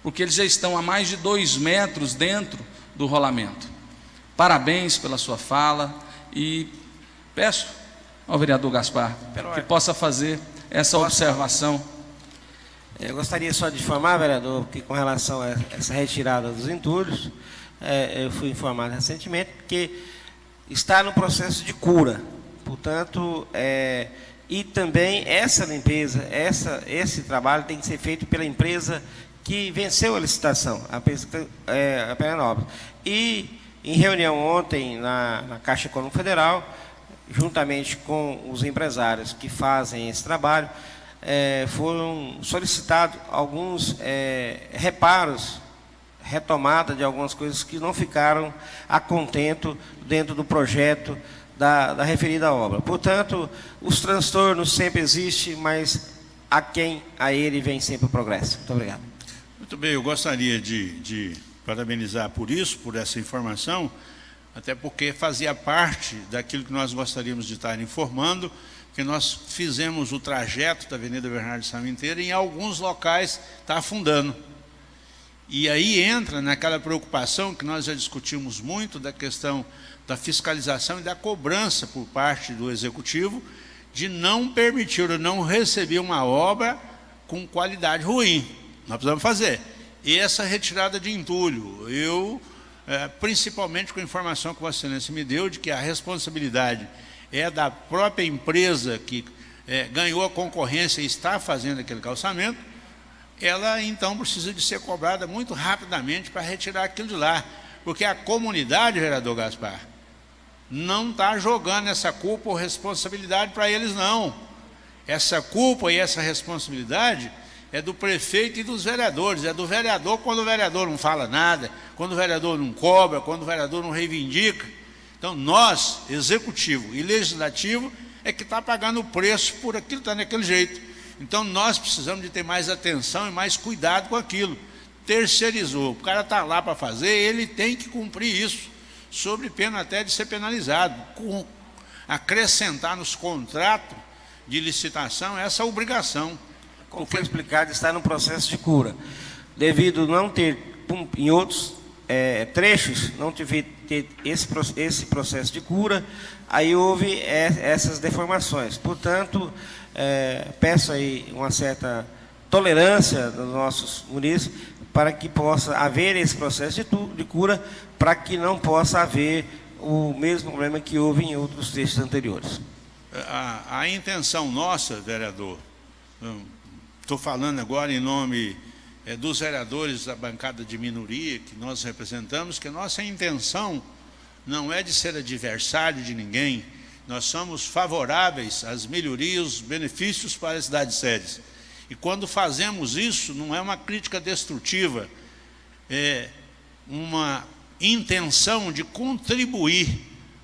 porque eles já estão a mais de 2 metros dentro do rolamento. Parabéns pela sua fala e peço ao vereador Gaspar que possa fazer essa observação. Eu gostaria só de informar, vereador, que com relação a essa retirada dos entulhos, eu fui informado recentemente que está no processo de cura. Portanto, e também essa limpeza, esse trabalho tem que ser feito pela empresa que venceu a licitação, a Perenobras. E em reunião ontem na Caixa Econômica Federal, juntamente com os empresários que fazem esse trabalho, foram solicitados alguns reparos, retomada de algumas coisas que não ficaram a contento dentro do projeto da referida obra. Portanto, os transtornos sempre existem, mas a ele vem sempre o progresso. Muito obrigado. Muito bem, eu gostaria de parabenizar por isso, por essa informação, até porque fazia parte daquilo que nós gostaríamos de estar informando, que nós fizemos o trajeto da Avenida Bernardo Saão inteira, e em alguns locais está afundando. E aí entra naquela preocupação que nós já discutimos muito, da questão da fiscalização e da cobrança por parte do Executivo, de não permitir ou não receber uma obra com qualidade ruim. Nós precisamos fazer. E essa retirada de entulho, eu principalmente com a informação que Vossa Excelência me deu, de que a responsabilidade é da própria empresa que ganhou a concorrência e está fazendo aquele calçamento, ela então precisa de ser cobrada muito rapidamente para retirar aquilo de lá, porque a comunidade, vereador Gaspar, não está jogando essa culpa ou responsabilidade para eles, não. Essa culpa e essa responsabilidade é do prefeito e dos vereadores. É do vereador quando o vereador não fala nada, quando o vereador não cobra, quando o vereador não reivindica. Então, nós, executivo e legislativo, é que está pagando o preço por aquilo que está daquele jeito. Então, nós precisamos de ter mais atenção e mais cuidado com aquilo. Terceirizou, o cara está lá para fazer, ele tem que cumprir isso, sob pena até de ser penalizado, acrescentar nos contratos de licitação essa obrigação. Como foi explicado, está no processo de cura. Devido não ter, em outros trechos, não ter esse processo de cura, aí houve essas deformações. Portanto, peço aí uma certa tolerância dos nossos munícipes para que possa haver esse processo de cura, para que não possa haver o mesmo problema que houve em outros trechos anteriores. A intenção nossa, vereador, estou falando agora em nome dos vereadores da bancada de minoria que nós representamos, que a nossa intenção não é de ser adversário de ninguém, nós somos favoráveis às melhorias, os benefícios para as cidades sedes. E quando fazemos isso, não é uma crítica destrutiva, é uma intenção de contribuir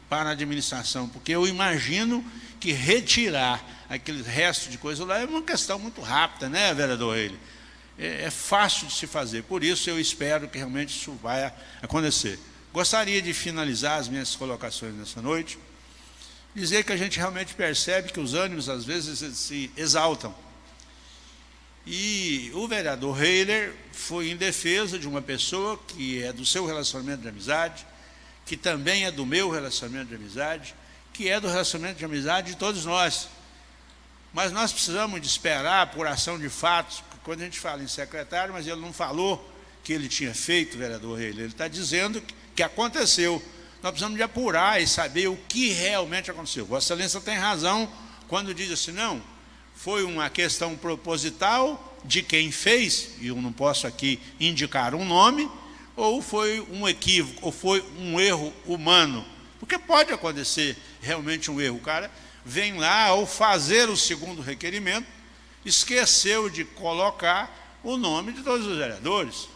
para a administração, porque eu imagino que retirar aquele resto de coisa lá é uma questão muito rápida, né, vereador Reile? É fácil de se fazer, por isso eu espero que realmente isso vai acontecer. Gostaria de finalizar as minhas colocações nessa noite, dizer que a gente realmente percebe que os ânimos às vezes se exaltam. E o vereador Reiler foi em defesa de uma pessoa que é do seu relacionamento de amizade, que também é do meu relacionamento de amizade, que é do relacionamento de amizade de todos nós. Mas nós precisamos de esperar a apuração de fatos. Quando a gente fala em secretário, mas ele não falou que ele tinha feito, vereador Reiler, ele está dizendo que aconteceu. Nós precisamos de apurar e saber o que realmente aconteceu. Vossa Excelência tem razão quando diz assim, não, foi uma questão proposital de quem fez, e eu não posso aqui indicar um nome, ou foi um equívoco, ou foi um erro humano. Porque pode acontecer realmente um erro. O cara vem lá, ao fazer o segundo requerimento, esqueceu de colocar o nome de todos os vereadores.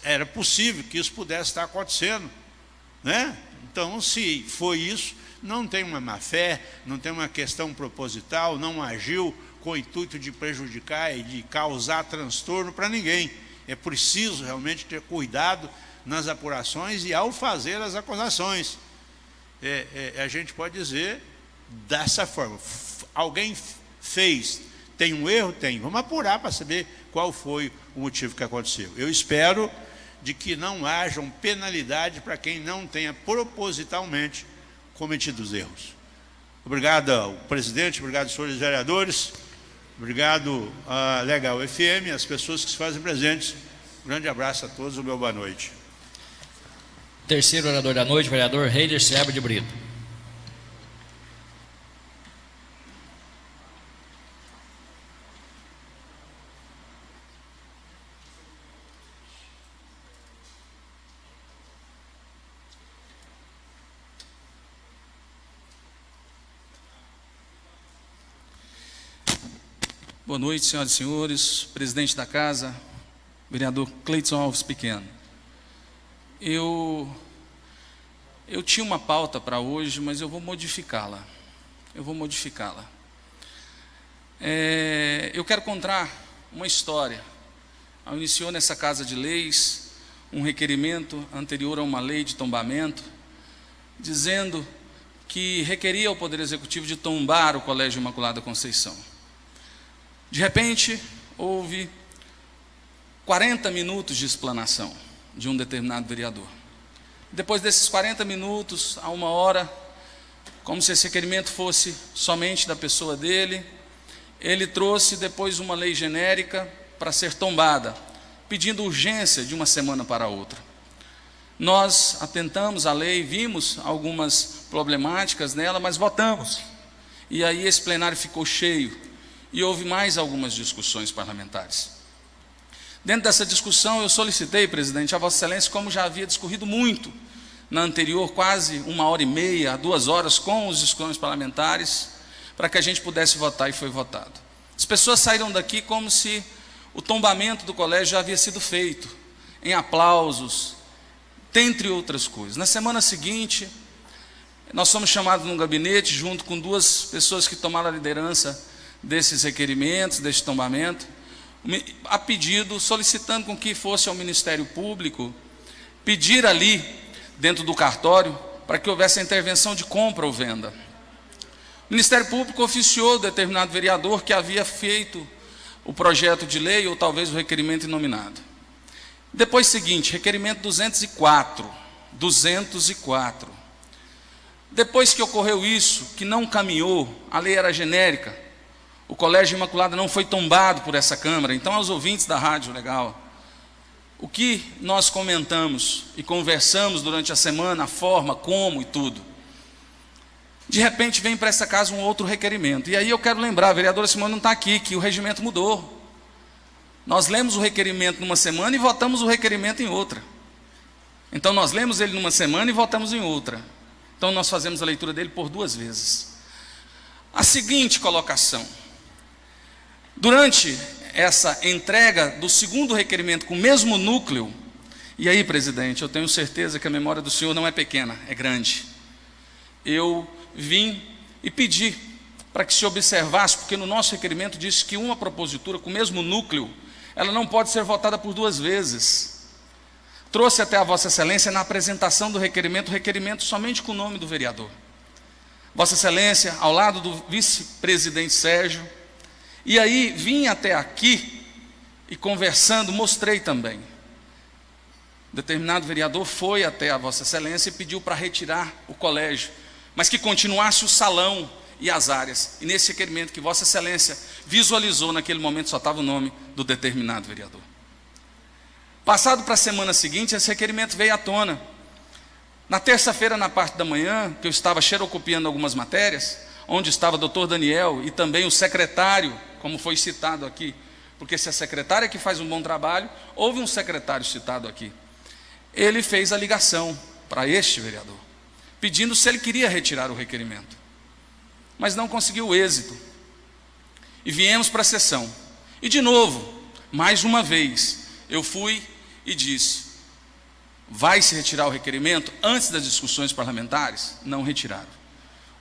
Era possível que isso pudesse estar acontecendo, né? Então, se foi isso, não tem uma má-fé, não tem uma questão proposital, não agiu com o intuito de prejudicar e de causar transtorno para ninguém. É preciso realmente ter cuidado nas apurações e ao fazer as acusações. A gente pode dizer dessa forma, alguém fez, tem um erro? Tem. Vamos apurar para saber qual foi o motivo que aconteceu. Eu espero de que não hajam penalidade para quem não tenha propositalmente cometido os erros. Obrigado ao presidente, obrigado aos senhores vereadores, obrigado à Legal FM, às pessoas que se fazem presentes. Um grande abraço a todos, o meu boa noite. Terceiro orador da noite, vereador Heider Seabra de Brito. Boa noite, senhoras e senhores, presidente da casa, vereador Cleiton Alves Pequeno. Eu tinha uma pauta para hoje, mas eu vou modificá-la. Eu quero contar uma história. Iniciou nessa casa de leis um requerimento anterior a uma lei de tombamento, dizendo que requeria ao Poder Executivo de tombar o Colégio Imaculada Conceição. De repente, houve 40 minutos de explanação de um determinado vereador. Depois desses 40 minutos, a 1 hora, como se esse requerimento fosse somente da pessoa dele, ele trouxe depois uma lei genérica para ser tombada, pedindo urgência de uma semana para outra. Nós atentamos à lei, vimos algumas problemáticas nela, mas votamos. E aí esse plenário ficou cheio e houve mais algumas discussões parlamentares. Dentro dessa discussão eu solicitei, presidente, a Vossa Excelência, como já havia discorrido muito na anterior, quase 1h30 a 2 horas com os discussões parlamentares, para que a gente pudesse votar, e foi votado. As pessoas saíram daqui como se o tombamento do colégio já havia sido feito, em aplausos, dentre outras coisas. Na semana seguinte, nós fomos chamados num gabinete, junto com 2 pessoas que tomaram a liderança desses requerimentos, desse tombamento, a pedido, solicitando com que fosse ao Ministério Público, pedir ali, dentro do cartório, para que houvesse a intervenção de compra ou venda. O Ministério Público oficiou determinado vereador que havia feito o projeto de lei, ou talvez o requerimento inominado. Depois seguinte, requerimento 204. Depois que ocorreu isso, que não caminhou, a lei era genérica, o Colégio Imaculada não foi tombado por essa Câmara. Então, aos ouvintes da Rádio Legal, o que nós comentamos e conversamos durante a semana, a forma, como e tudo, de repente vem para essa casa um outro requerimento. E aí eu quero lembrar, a vereadora Simone não está aqui, que o regimento mudou. Nós lemos o requerimento numa semana e votamos o requerimento em outra. Então nós lemos ele numa semana e votamos em outra. Então nós fazemos a leitura dele por 2 vezes. A seguinte colocação: durante essa entrega do segundo requerimento com o mesmo núcleo, e aí, presidente, eu tenho certeza que a memória do senhor não é pequena, é grande. Eu vim e pedi para que se observasse, porque no nosso requerimento diz que uma propositura com o mesmo núcleo, ela não pode ser votada por 2 vezes. Trouxe até a Vossa Excelência, na apresentação do requerimento, o requerimento somente com o nome do vereador. Vossa Excelência, ao lado do vice-presidente Sérgio, e aí vim até aqui e conversando, mostrei também. Determinado vereador foi até a Vossa Excelência e pediu para retirar o colégio, mas que continuasse o salão e as áreas. E nesse requerimento que Vossa Excelência visualizou naquele momento, só estava o nome do determinado vereador. Passado para a semana seguinte, esse requerimento veio à tona. Na terça-feira, na parte da manhã, que eu estava xerocopiando algumas matérias, onde estava o doutor Daniel e também o secretário, como foi citado aqui, porque se a secretária que faz um bom trabalho, houve um secretário citado aqui. Ele fez a ligação para este vereador, pedindo se ele queria retirar o requerimento, mas não conseguiu êxito. E viemos para a sessão. E de novo, mais uma vez, eu fui e disse: vai se retirar o requerimento antes das discussões parlamentares? Não retiraram.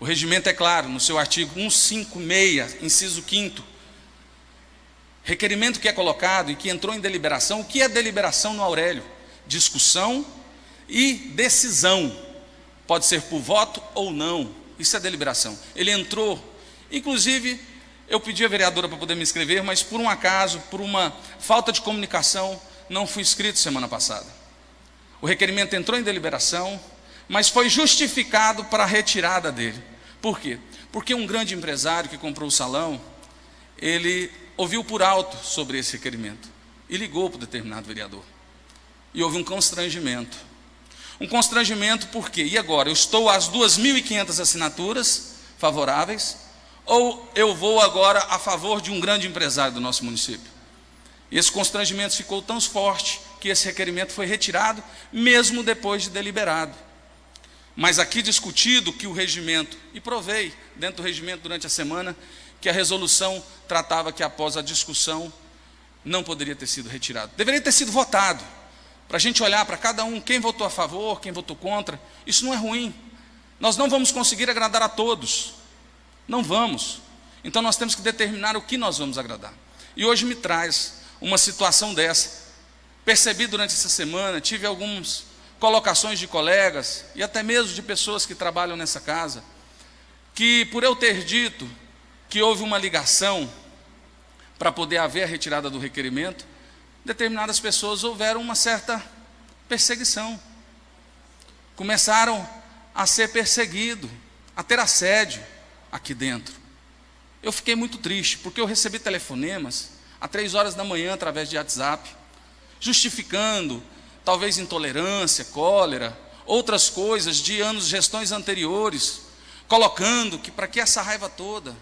O regimento é claro, no seu artigo 156, inciso 5º, requerimento que é colocado e que entrou em deliberação. O que é deliberação no Aurélio? Discussão e decisão. Pode ser por voto ou não. Isso é deliberação. Ele entrou, inclusive eu pedi à vereadora para poder me inscrever, mas por um acaso, por uma falta de comunicação, não fui inscrito semana passada. O requerimento entrou em deliberação, mas foi justificado para a retirada dele. Por quê? Porque um grande empresário que comprou o salão, ele ouviu por alto sobre esse requerimento e ligou para o determinado vereador. E houve um constrangimento. Um constrangimento por quê? E agora? Eu estou às 2.500 assinaturas favoráveis, ou eu vou agora a favor de um grande empresário do nosso município? E esse constrangimento ficou tão forte que esse requerimento foi retirado, mesmo depois de deliberado. Mas aqui discutido que o regimento, e provei dentro do regimento durante a semana, que a resolução tratava que após a discussão não poderia ter sido retirado. Deveria ter sido votado, para a gente olhar para cada um, quem votou a favor, quem votou contra. Isso não é ruim. Nós não vamos conseguir agradar a todos. Não vamos. Então nós temos que determinar o que nós vamos agradar. E hoje me traz uma situação dessa. Percebi durante essa semana, tive algumas colocações de colegas e até mesmo de pessoas que trabalham nessa casa, que por eu ter dito que houve uma ligação para poder haver a retirada do requerimento, determinadas pessoas houveram uma certa perseguição. Começaram a ser perseguidos, a ter assédio aqui dentro. Eu fiquei muito triste, porque eu recebi telefonemas às 3 horas da manhã através de WhatsApp, justificando talvez intolerância, cólera, outras coisas de anos, gestões anteriores, colocando que para que essa raiva toda.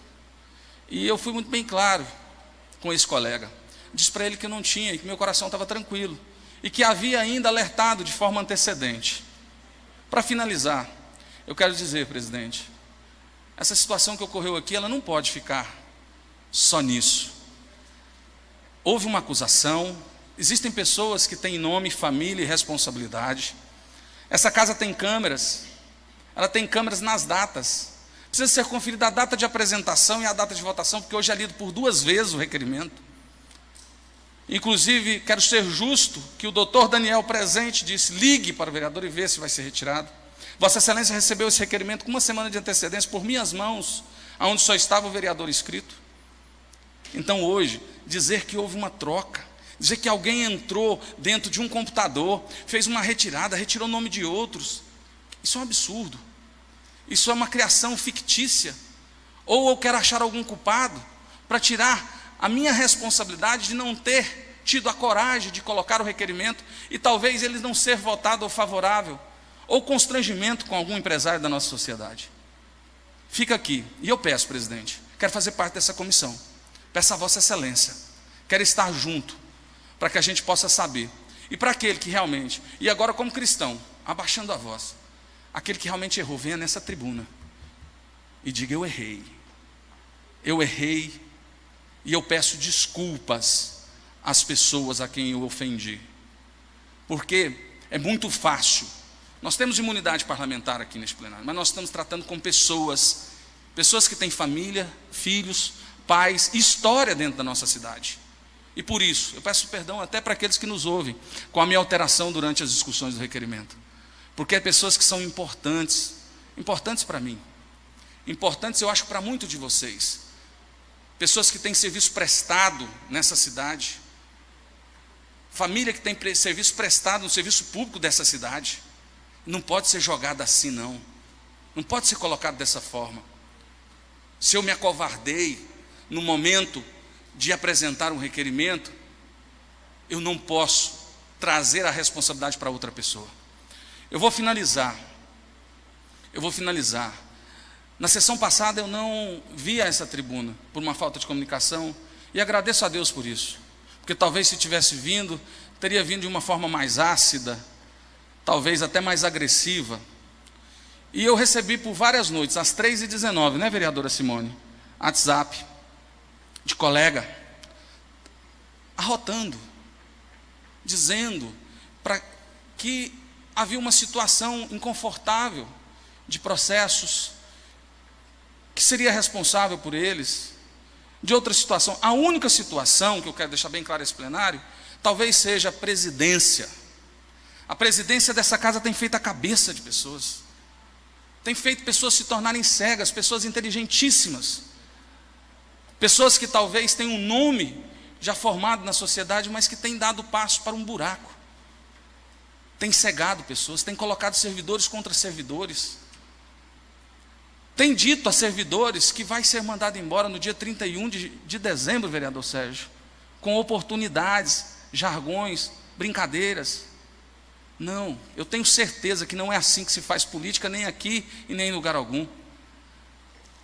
E eu fui muito bem claro com esse colega. Disse para ele que eu não tinha, e que meu coração estava tranquilo, e que havia ainda alertado de forma antecedente. Para finalizar, eu quero dizer, presidente, essa situação que ocorreu aqui, ela não pode ficar só nisso. Houve uma acusação, existem pessoas que têm nome, família e responsabilidade. Essa casa tem câmeras, ela tem câmeras nas datas. Precisa ser conferida a data de apresentação e a data de votação, porque hoje é lido por 2 vezes o requerimento. Inclusive, quero ser justo, que o doutor Daniel presente disse, ligue para o vereador e vê se vai ser retirado. Vossa Excelência recebeu esse requerimento com 1 semana de antecedência por minhas mãos, onde só estava o vereador inscrito. Então hoje, dizer que houve uma troca, dizer que alguém entrou dentro de um computador, fez uma retirada, retirou o nome de outros, isso é um absurdo. Isso é uma criação fictícia. Ou eu quero achar algum culpado para tirar a minha responsabilidade de não ter tido a coragem de colocar o requerimento e talvez ele não ser votado ou favorável, ou constrangimento com algum empresário da nossa sociedade. Fica aqui, e eu peço, presidente, quero fazer parte dessa comissão, peço a Vossa Excelência, quero estar junto, para que a gente possa saber, e para aquele que realmente, e agora como cristão, abaixando a voz, aquele que realmente errou, venha nessa tribuna, e diga, eu errei, e eu peço desculpas às pessoas a quem eu ofendi, porque é muito fácil. Nós temos imunidade parlamentar aqui neste plenário, mas nós estamos tratando com pessoas que têm família, filhos, pais, história dentro da nossa cidade. E por isso, eu peço perdão até para aqueles que nos ouvem, com a minha alteração durante as discussões do requerimento. Porque é pessoas que são importantes para mim, importantes eu acho para muitos de vocês. Pessoas que têm serviço prestado nessa cidade, família que tem serviço prestado no serviço público dessa cidade. Não pode ser jogado assim, não pode ser colocado dessa forma. Se eu me acovardei no momento de apresentar um requerimento, eu não posso trazer a responsabilidade para outra pessoa. Eu vou finalizar. Na sessão passada eu não via essa tribuna por uma falta de comunicação e agradeço a Deus por isso, porque talvez se tivesse vindo, teria vindo de uma forma mais ácida, talvez até mais agressiva. E eu recebi por várias noites, às 3h19, né, vereadora Simone? WhatsApp de colega, arrotando, dizendo que havia uma situação inconfortável de processos, que seria responsável por eles, de outra situação. A única situação que eu quero deixar bem claro esse plenário, talvez seja a presidência. A presidência dessa casa tem feito a cabeça de pessoas, tem feito pessoas se tornarem cegas, pessoas inteligentíssimas, pessoas que talvez tenham um nome já formado na sociedade, mas que têm dado passo para um buraco, tem cegado pessoas, tem colocado servidores contra servidores, tem dito a servidores que vai ser mandado embora no dia 31 de dezembro, vereador Sérgio, com oportunidades, jargões, brincadeiras. Não, eu tenho certeza que não é assim que se faz política, nem aqui e nem em lugar algum.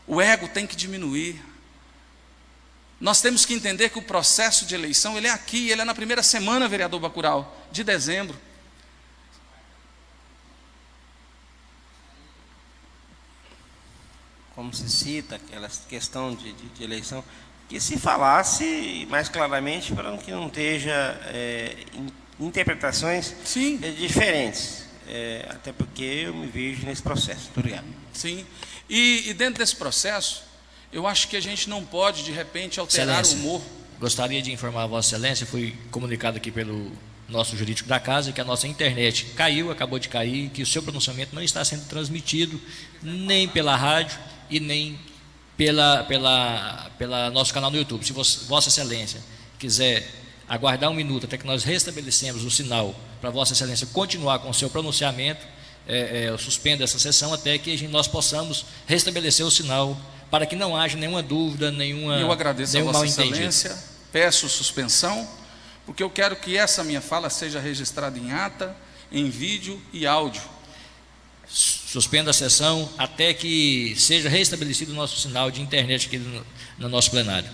O ego tem que diminuir. Nós temos que entender que o processo de eleição, ele é aqui, ele é na primeira semana, vereador Bacurau, de dezembro. Como se cita aquela questão de eleição, que se falasse mais claramente para que não esteja interpretações diferentes, até porque eu me vejo nesse processo. Muito obrigado. Sim, e dentro desse processo, eu acho que a gente não pode, de repente, alterar o humor. Gostaria de informar a Vossa Excelência, fui comunicado aqui pelo nosso jurídico da casa, que a nossa internet caiu, acabou de cair, que o seu pronunciamento não está sendo transmitido nem pela rádio e nem pela nosso canal no YouTube. Se Vossa Excelência quiser aguardar um minuto até que nós restabelecemos o sinal para Vossa Excelência continuar com o seu pronunciamento, eu suspendo essa sessão até que nós possamos restabelecer o sinal para que não haja nenhuma dúvida, eu agradeço a Vossa Excelência, peço suspensão, porque eu quero que essa minha fala seja registrada em ata, em vídeo e áudio. Suspendo a sessão até que seja restabelecido o nosso sinal de internet aqui no nosso plenário.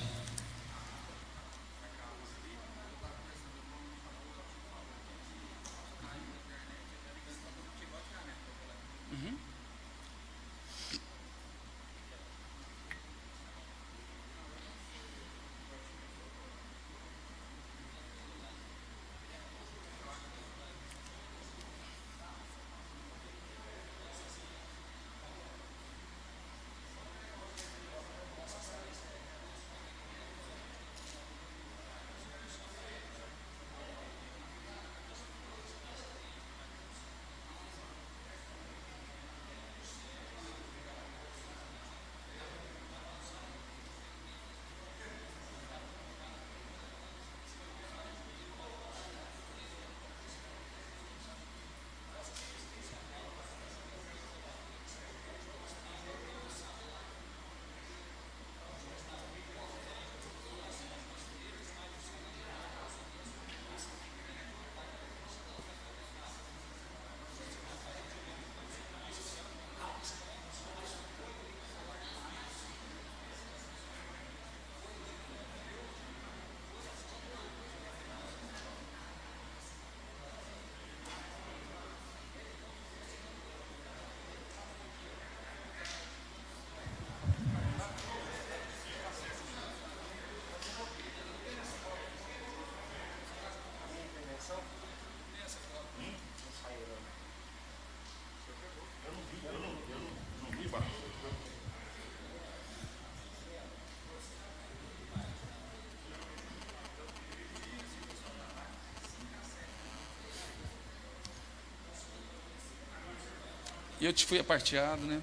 E eu te fui aparteado, né?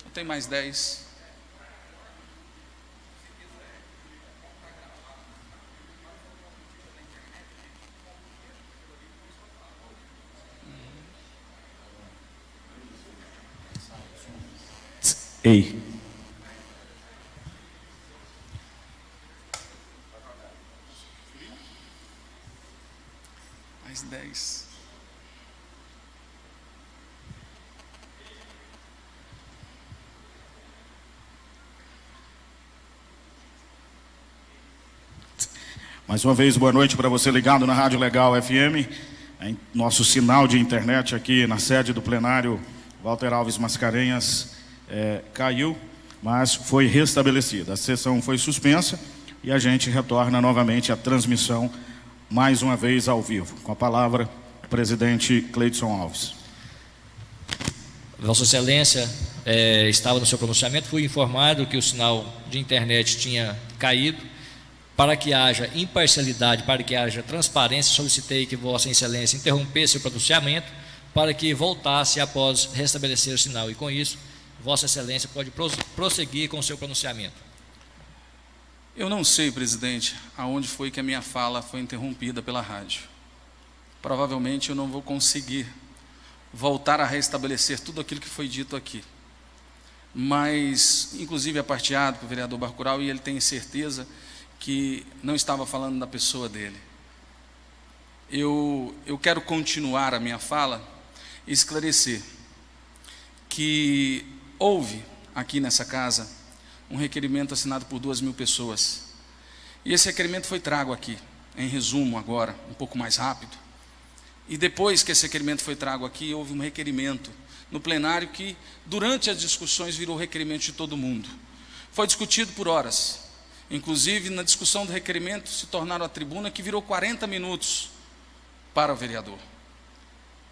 Eu tenho mais 10. Ei. Mais 10. Mais uma vez, boa noite para você ligado na Rádio Legal FM. Nosso sinal de internet aqui na sede do plenário Walter Alves Mascarenhas caiu, mas foi restabelecida. A sessão foi suspensa e a gente retorna novamente à transmissão, mais uma vez ao vivo. Com a palavra, o presidente Cleidson Alves. Vossa Excelência estava no seu pronunciamento, fui informado que o sinal de internet tinha caído. Para que haja imparcialidade, para que haja transparência, solicitei que Vossa Excelência interrompesse o pronunciamento para que voltasse após restabelecer o sinal. E com isso, Vossa Excelência pode prosseguir com o seu pronunciamento. Eu não sei, presidente, aonde foi que a minha fala foi interrompida pela rádio. Provavelmente eu não vou conseguir voltar a restabelecer tudo aquilo que foi dito aqui. Mas, inclusive, aparteado para o vereador Bacurau, e ele tem certeza que não estava falando da pessoa dele. Eu quero continuar a minha fala e esclarecer que houve aqui nessa casa um requerimento assinado por 2.000 pessoas. E esse requerimento foi trago aqui, em resumo agora, um pouco mais rápido. E depois que esse requerimento foi trago aqui, houve um requerimento no plenário que, durante as discussões, virou requerimento de todo mundo. Foi discutido por horas. Inclusive, na discussão do requerimento, se tornaram a tribuna que virou 40 minutos para o vereador.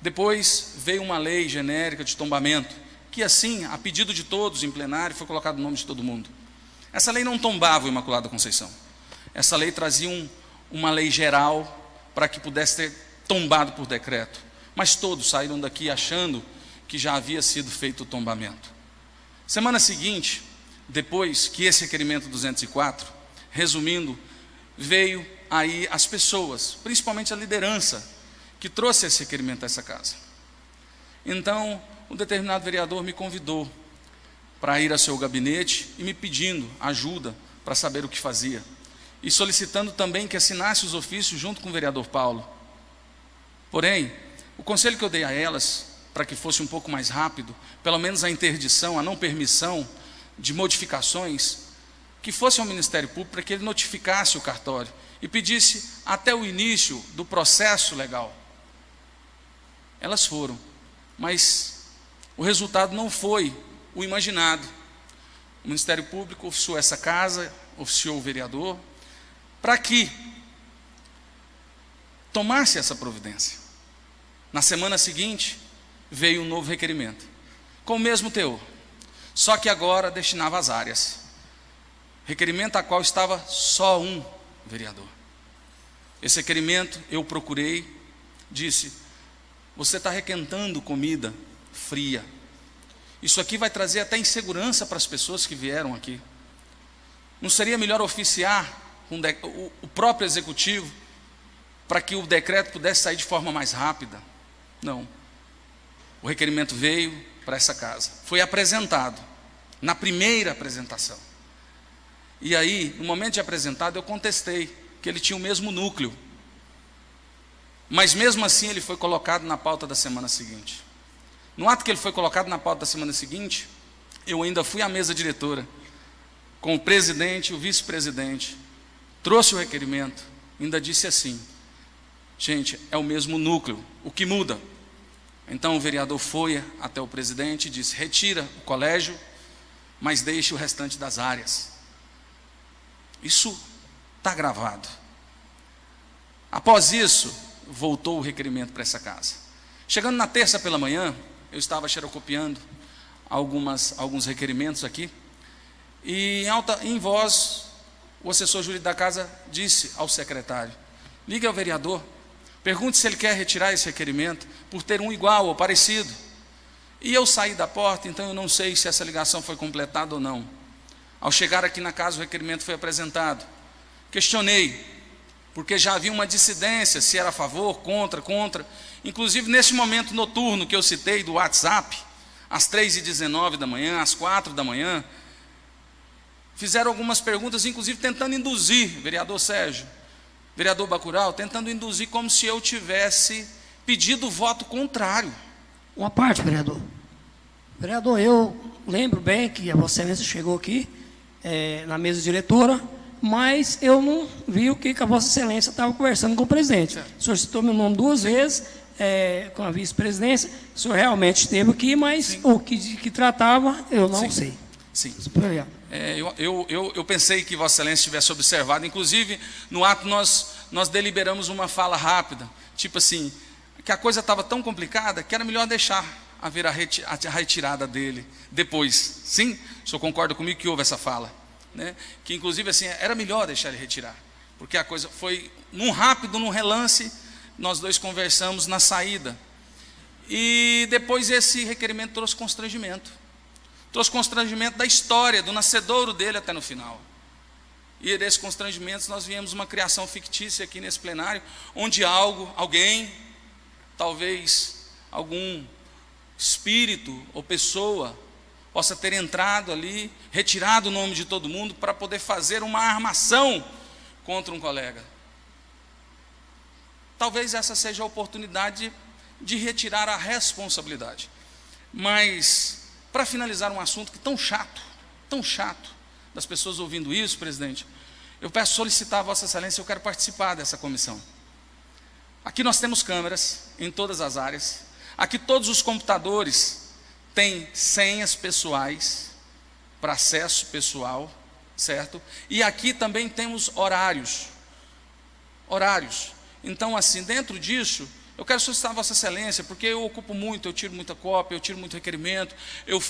Depois veio uma lei genérica de tombamento, que assim, a pedido de todos em plenário, foi colocado o nome de todo mundo. Essa lei não tombava o Imaculada Conceição. Essa lei trazia uma lei geral para que pudesse ter tombado por decreto. Mas todos saíram daqui achando que já havia sido feito o tombamento. Semana seguinte, depois que esse requerimento 204, resumindo, veio aí as pessoas, principalmente a liderança, que trouxe esse requerimento a essa casa. Então, um determinado vereador me convidou para ir ao seu gabinete e me pedindo ajuda para saber o que fazia. e solicitando também que assinasse os ofícios junto com o vereador Paulo. Porém, o conselho que eu dei a elas, para que fosse um pouco mais rápido, pelo menos a interdição, a não permissão de modificações, que fosse ao Ministério Público para que ele notificasse o cartório e pedisse até o início do processo legal. Elas foram, mas o resultado não foi o imaginado. O Ministério Público oficiou essa casa, oficiou o vereador, para que tomasse essa providência. Na semana seguinte, veio um novo requerimento, com o mesmo teor, só que agora destinava às áreas. Requerimento a qual estava só um vereador. Esse requerimento eu procurei, disse: você está requentando comida fria. Isso aqui vai trazer até insegurança para as pessoas que vieram aqui. Não seria melhor oficiar o próprio executivo para que o decreto pudesse sair de forma mais rápida? Não. O requerimento veio para essa casa, foi apresentado na primeira apresentação. E aí, no momento de apresentado, eu contestei que ele tinha o mesmo núcleo. Mas mesmo assim ele foi colocado na pauta da semana seguinte. No ato que ele foi colocado na pauta da semana seguinte, eu ainda fui à mesa diretora, com o presidente e o vice-presidente, trouxe o requerimento, ainda disse assim: gente, é o mesmo núcleo, o que muda? Então o vereador foi até o presidente e disse: retira o colégio, mas deixe o restante das áreas. Isso está gravado. Após isso, voltou o requerimento para essa casa. Chegando na terça pela manhã, eu estava xerocopiando alguns requerimentos aqui, e em voz, o assessor jurídico da casa disse ao secretário: ligue ao vereador, pergunte se ele quer retirar esse requerimento, por ter um igual ou parecido. E eu saí da porta, então eu não sei se essa ligação foi completada ou não. Ao chegar aqui na casa, o requerimento foi apresentado. Questionei, porque já havia uma dissidência, se era a favor, contra. Inclusive, nesse momento noturno que eu citei do WhatsApp, às 3h19 da manhã, às 4 da manhã, fizeram algumas perguntas, inclusive tentando induzir, vereador Sérgio, vereador Bacurau, tentando induzir como se eu tivesse pedido voto contrário. Uma parte, vereador. Vereador, eu lembro bem que a Vossa Excelência chegou aqui, na mesa diretora, mas eu não vi o que a Vossa Excelência estava conversando com o presidente. Certo. O senhor citou meu nome 2 vezes, com a vice-presidência. O senhor realmente esteve aqui, mas sim, o que tratava, eu não sei. Sim. Eu pensei que Vossa Excelência tivesse observado. Inclusive, no ato nós deliberamos uma fala rápida, tipo assim, que a coisa estava tão complicada que era melhor deixar haver a retirada dele depois. Sim? O senhor concorda comigo que houve essa fala? Né? Que inclusive assim, era melhor deixar ele retirar, porque a coisa foi num relance, nós dois conversamos na saída, e depois esse requerimento trouxe constrangimento da história, do nascedouro dele até no final. E desses constrangimentos nós viemos uma criação fictícia aqui nesse plenário, onde alguém, talvez algum espírito ou pessoa possa ter entrado ali, retirado o nome de todo mundo para poder fazer uma armação contra um colega. Talvez essa seja a oportunidade de retirar a responsabilidade. Mas, para finalizar um assunto que tão chato, das pessoas ouvindo isso, presidente, eu peço solicitar a Vossa Excelência, eu quero participar dessa comissão. Aqui nós temos câmeras em todas as áreas, aqui todos os computadores têm senhas pessoais para acesso pessoal, certo? E aqui também temos horários. Então, assim, dentro disso, eu quero solicitar a Vossa Excelência, porque eu ocupo muito, eu tiro muita cópia, eu tiro muito requerimento, eu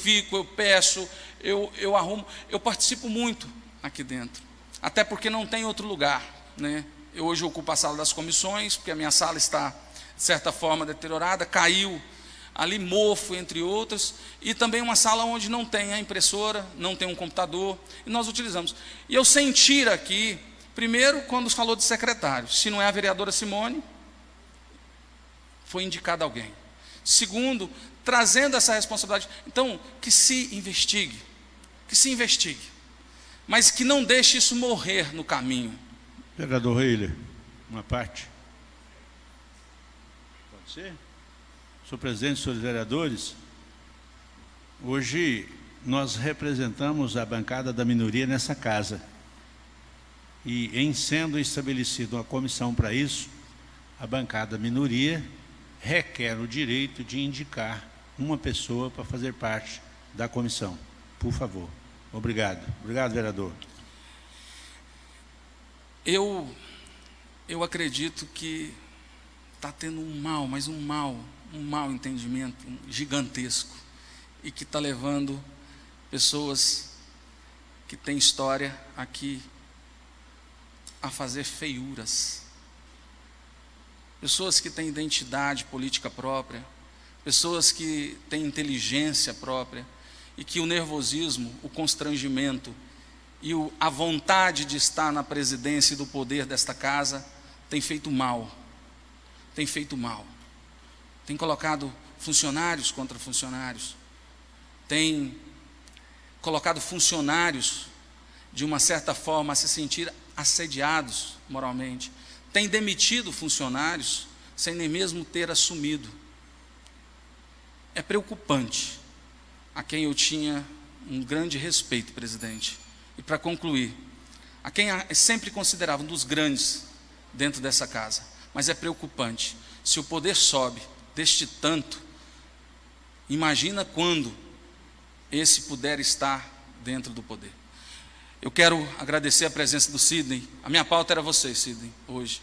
peço, eu arrumo, eu participo muito aqui dentro. Até porque não tem outro lugar, né? Eu hoje ocupo a sala das comissões, porque a minha sala está, de certa forma, deteriorada, caiu ali mofo, entre outras, e também uma sala onde não tem a impressora, não tem um computador, e nós utilizamos. E eu senti aqui, primeiro, quando falou de secretário, se não é a vereadora Simone, foi indicado alguém. Segundo, trazendo essa responsabilidade, então, que se investigue, mas que não deixe isso morrer no caminho, Vereador Reiler, uma parte. Pode ser? Senhor presidente, senhores vereadores, hoje nós representamos a bancada da minoria nessa casa. E em sendo estabelecida uma comissão para isso, a bancada minoria requer o direito de indicar uma pessoa para fazer parte da comissão. Por favor. Obrigado. Obrigado, vereador. Eu acredito que está tendo um mau entendimento gigantesco e que está levando pessoas que têm história aqui a fazer feiuras. Pessoas que têm identidade política própria, pessoas que têm inteligência própria e que o nervosismo, o constrangimento e a vontade de estar na presidência e do poder desta casa tem feito mal. Tem feito mal. Tem colocado funcionários contra funcionários. Tem colocado funcionários, de uma certa forma, a se sentir assediados moralmente. Tem demitido funcionários sem nem mesmo ter assumido. É preocupante, a quem eu tinha um grande respeito, presidente. E para concluir, a quem sempre considerava um dos grandes dentro dessa casa, mas é preocupante, se o poder sobe deste tanto, imagina quando esse puder estar dentro do poder. Eu quero agradecer a presença do Sidney. A minha pauta era você, Sidney, hoje.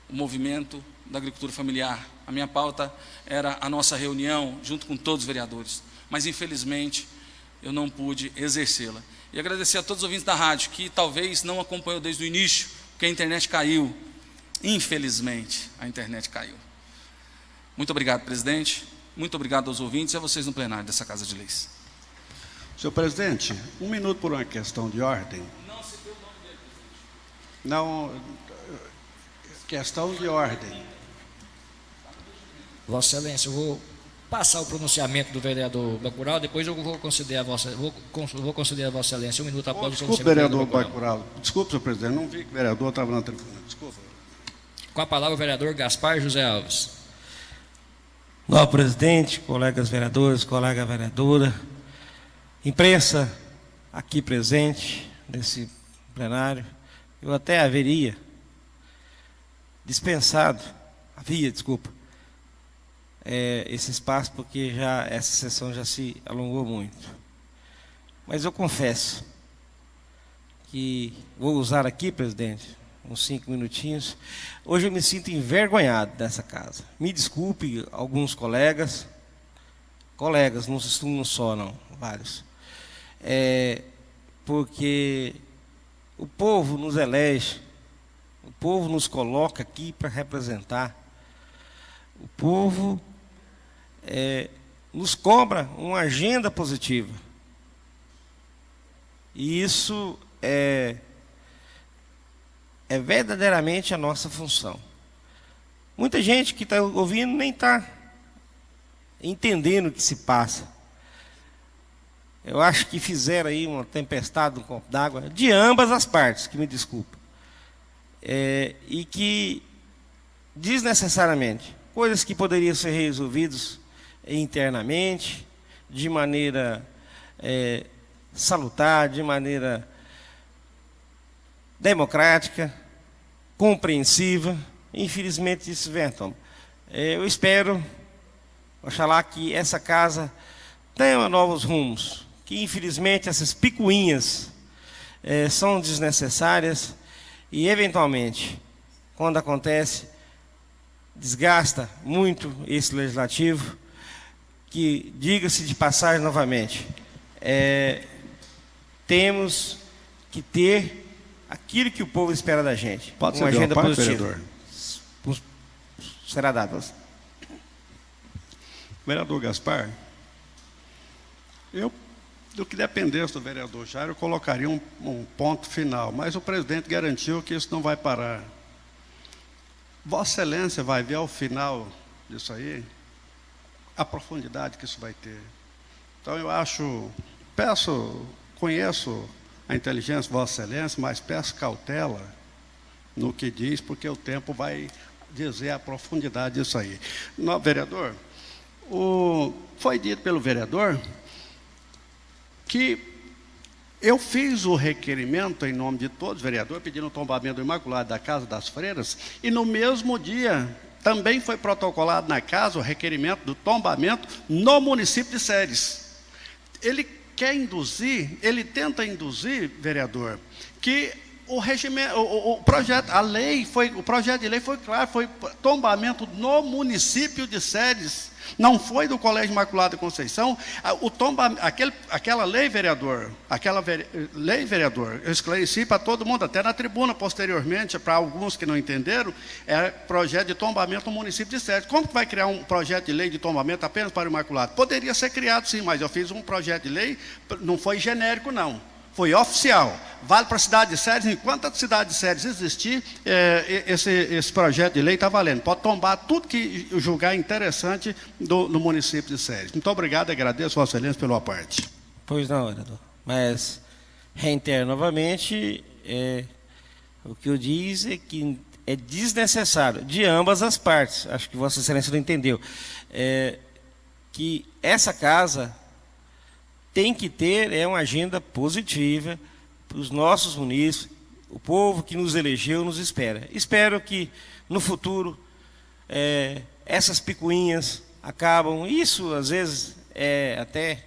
O movimento da agricultura familiar. A minha pauta era a nossa reunião, junto com todos os vereadores. Mas, infelizmente, eu não pude exercê-la. E agradecer a todos os ouvintes da rádio, que talvez não acompanhou desde o início, porque a internet caiu. Infelizmente, a internet caiu. Muito obrigado, presidente. Muito obrigado aos ouvintes e a vocês no plenário dessa Casa de Leis. Senhor presidente, 1 minuto por uma questão de ordem. Não citei o nome dele, presidente. Não, questão de ordem. Vossa Excelência, eu vou passar o pronunciamento do vereador Bacurau, depois eu vou conceder a Vossa Excelência 1 minuto após o Desculpe, pronunciamento do vereador Bacurau. Desculpe, senhor presidente, não vi que o vereador estava na tribuna. Desculpa. Com a palavra o vereador Gaspar José Alves. Nobre presidente, colegas vereadores, colega vereadora, imprensa aqui presente nesse plenário, eu até havia dispensado esse espaço, porque essa sessão já se alongou muito. Mas eu confesso que vou usar aqui, presidente, uns 5 minutinhos. Hoje eu me sinto envergonhado dessa casa. Me desculpe alguns colegas, não estou um só não, vários. Porque o povo nos elege, o povo nos coloca aqui para representar. O povo nos cobra uma agenda positiva. E isso é verdadeiramente a nossa função. Muita gente que está ouvindo nem está entendendo o que se passa. Eu acho que fizeram aí uma tempestade no copo d'água, de ambas as partes, que me desculpa. E que, desnecessariamente, coisas que poderiam ser resolvidas internamente, de maneira salutar, de maneira democrática, compreensiva, infelizmente isso vem à tona. Eu espero, oxalá, que essa casa tenha novos rumos, que infelizmente essas picuinhas são desnecessárias e, eventualmente, quando acontece, desgasta muito esse legislativo, que, diga-se de passagem novamente, temos que ter aquilo que o povo espera da gente. Pode uma ser agenda parte, positiva. vereador? Será dado. Vereador Gaspar, do que dependesse do vereador Jairo, eu colocaria um ponto final, mas o presidente garantiu que isso não vai parar. Vossa Excelência vai ver ao final disso aí a profundidade que isso vai ter. Então eu conheço a inteligência de Vossa Excelência, mas peço cautela, no que diz, porque o tempo vai dizer a profundidade disso aí. No, vereador, foi dito pelo vereador que eu fiz o requerimento em nome de todos os vereadores, pedindo o tombamento do Imaculado da Casa das Freiras, e no mesmo dia também foi protocolado na casa o requerimento do tombamento no município de Séries. Ele quer induzir, ele tenta induzir, vereador, que o regimento, o projeto de lei foi claro, foi tombamento no município de Séries, não foi do Colégio Imaculado Conceição. Aquela lei, vereador, eu esclareci para todo mundo, até na tribuna posteriormente, para alguns que não entenderam, é projeto de tombamento no município de Séries. Como que vai criar um projeto de lei de tombamento apenas para o Imaculado? Poderia ser criado sim, mas eu fiz um projeto de lei, não foi genérico não. Foi oficial, vale para a cidade de Séries. Enquanto a cidade de Séries existir, esse projeto de lei está valendo. Pode tombar tudo que julgar interessante no município de Séries. Muito obrigado, agradeço, Vossa Excelência, pela parte. Pois não, vereador. Mas, reitero novamente, o que eu disse é que é desnecessário, de ambas as partes, acho que Vossa Excelência não entendeu, que essa casa tem que ter uma agenda positiva para os nossos munícipes, o povo que nos elegeu nos espera. Espero que no futuro essas picuinhas acabam, isso às vezes é até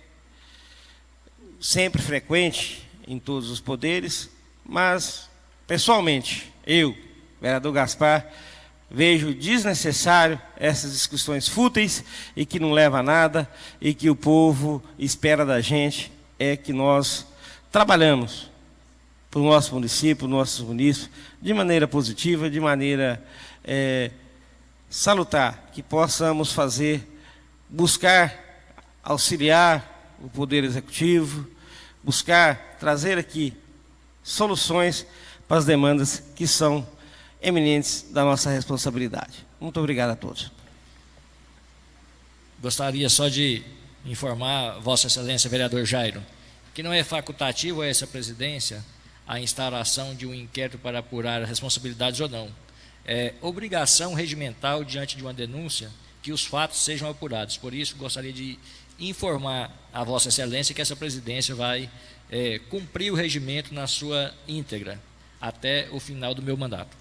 sempre frequente em todos os poderes, mas pessoalmente, eu, vereador Gaspar, vejo desnecessário essas discussões fúteis e que não levam a nada, e que o povo espera da gente que nós trabalhamos para o nosso município, nossos munícipes, de maneira positiva, de maneira salutar, que possamos buscar auxiliar o Poder Executivo, buscar trazer aqui soluções para as demandas que são eminentes da nossa responsabilidade. Muito obrigado a todos. Gostaria só de informar Vossa Excelência, vereador Jairo, que não é facultativo a essa presidência a instauração de um inquérito para apurar responsabilidades ou não. É obrigação regimental, diante de uma denúncia, que os fatos sejam apurados. Por isso, gostaria de informar a Vossa Excelência que essa presidência vai cumprir o regimento na sua íntegra, até o final do meu mandato.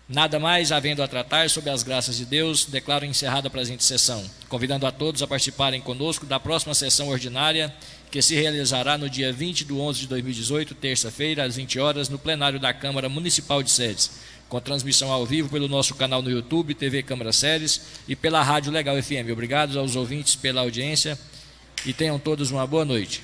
Nada mais havendo a tratar, sob as graças de Deus, declaro encerrada a presente sessão, convidando a todos a participarem conosco da próxima sessão ordinária, que se realizará no dia 20/11/2018, terça-feira, às 20 horas, no plenário da Câmara Municipal de Séries, com transmissão ao vivo pelo nosso canal no YouTube, TV Câmara Séries, e pela Rádio Legal FM. Obrigado aos ouvintes pela audiência e tenham todos uma boa noite.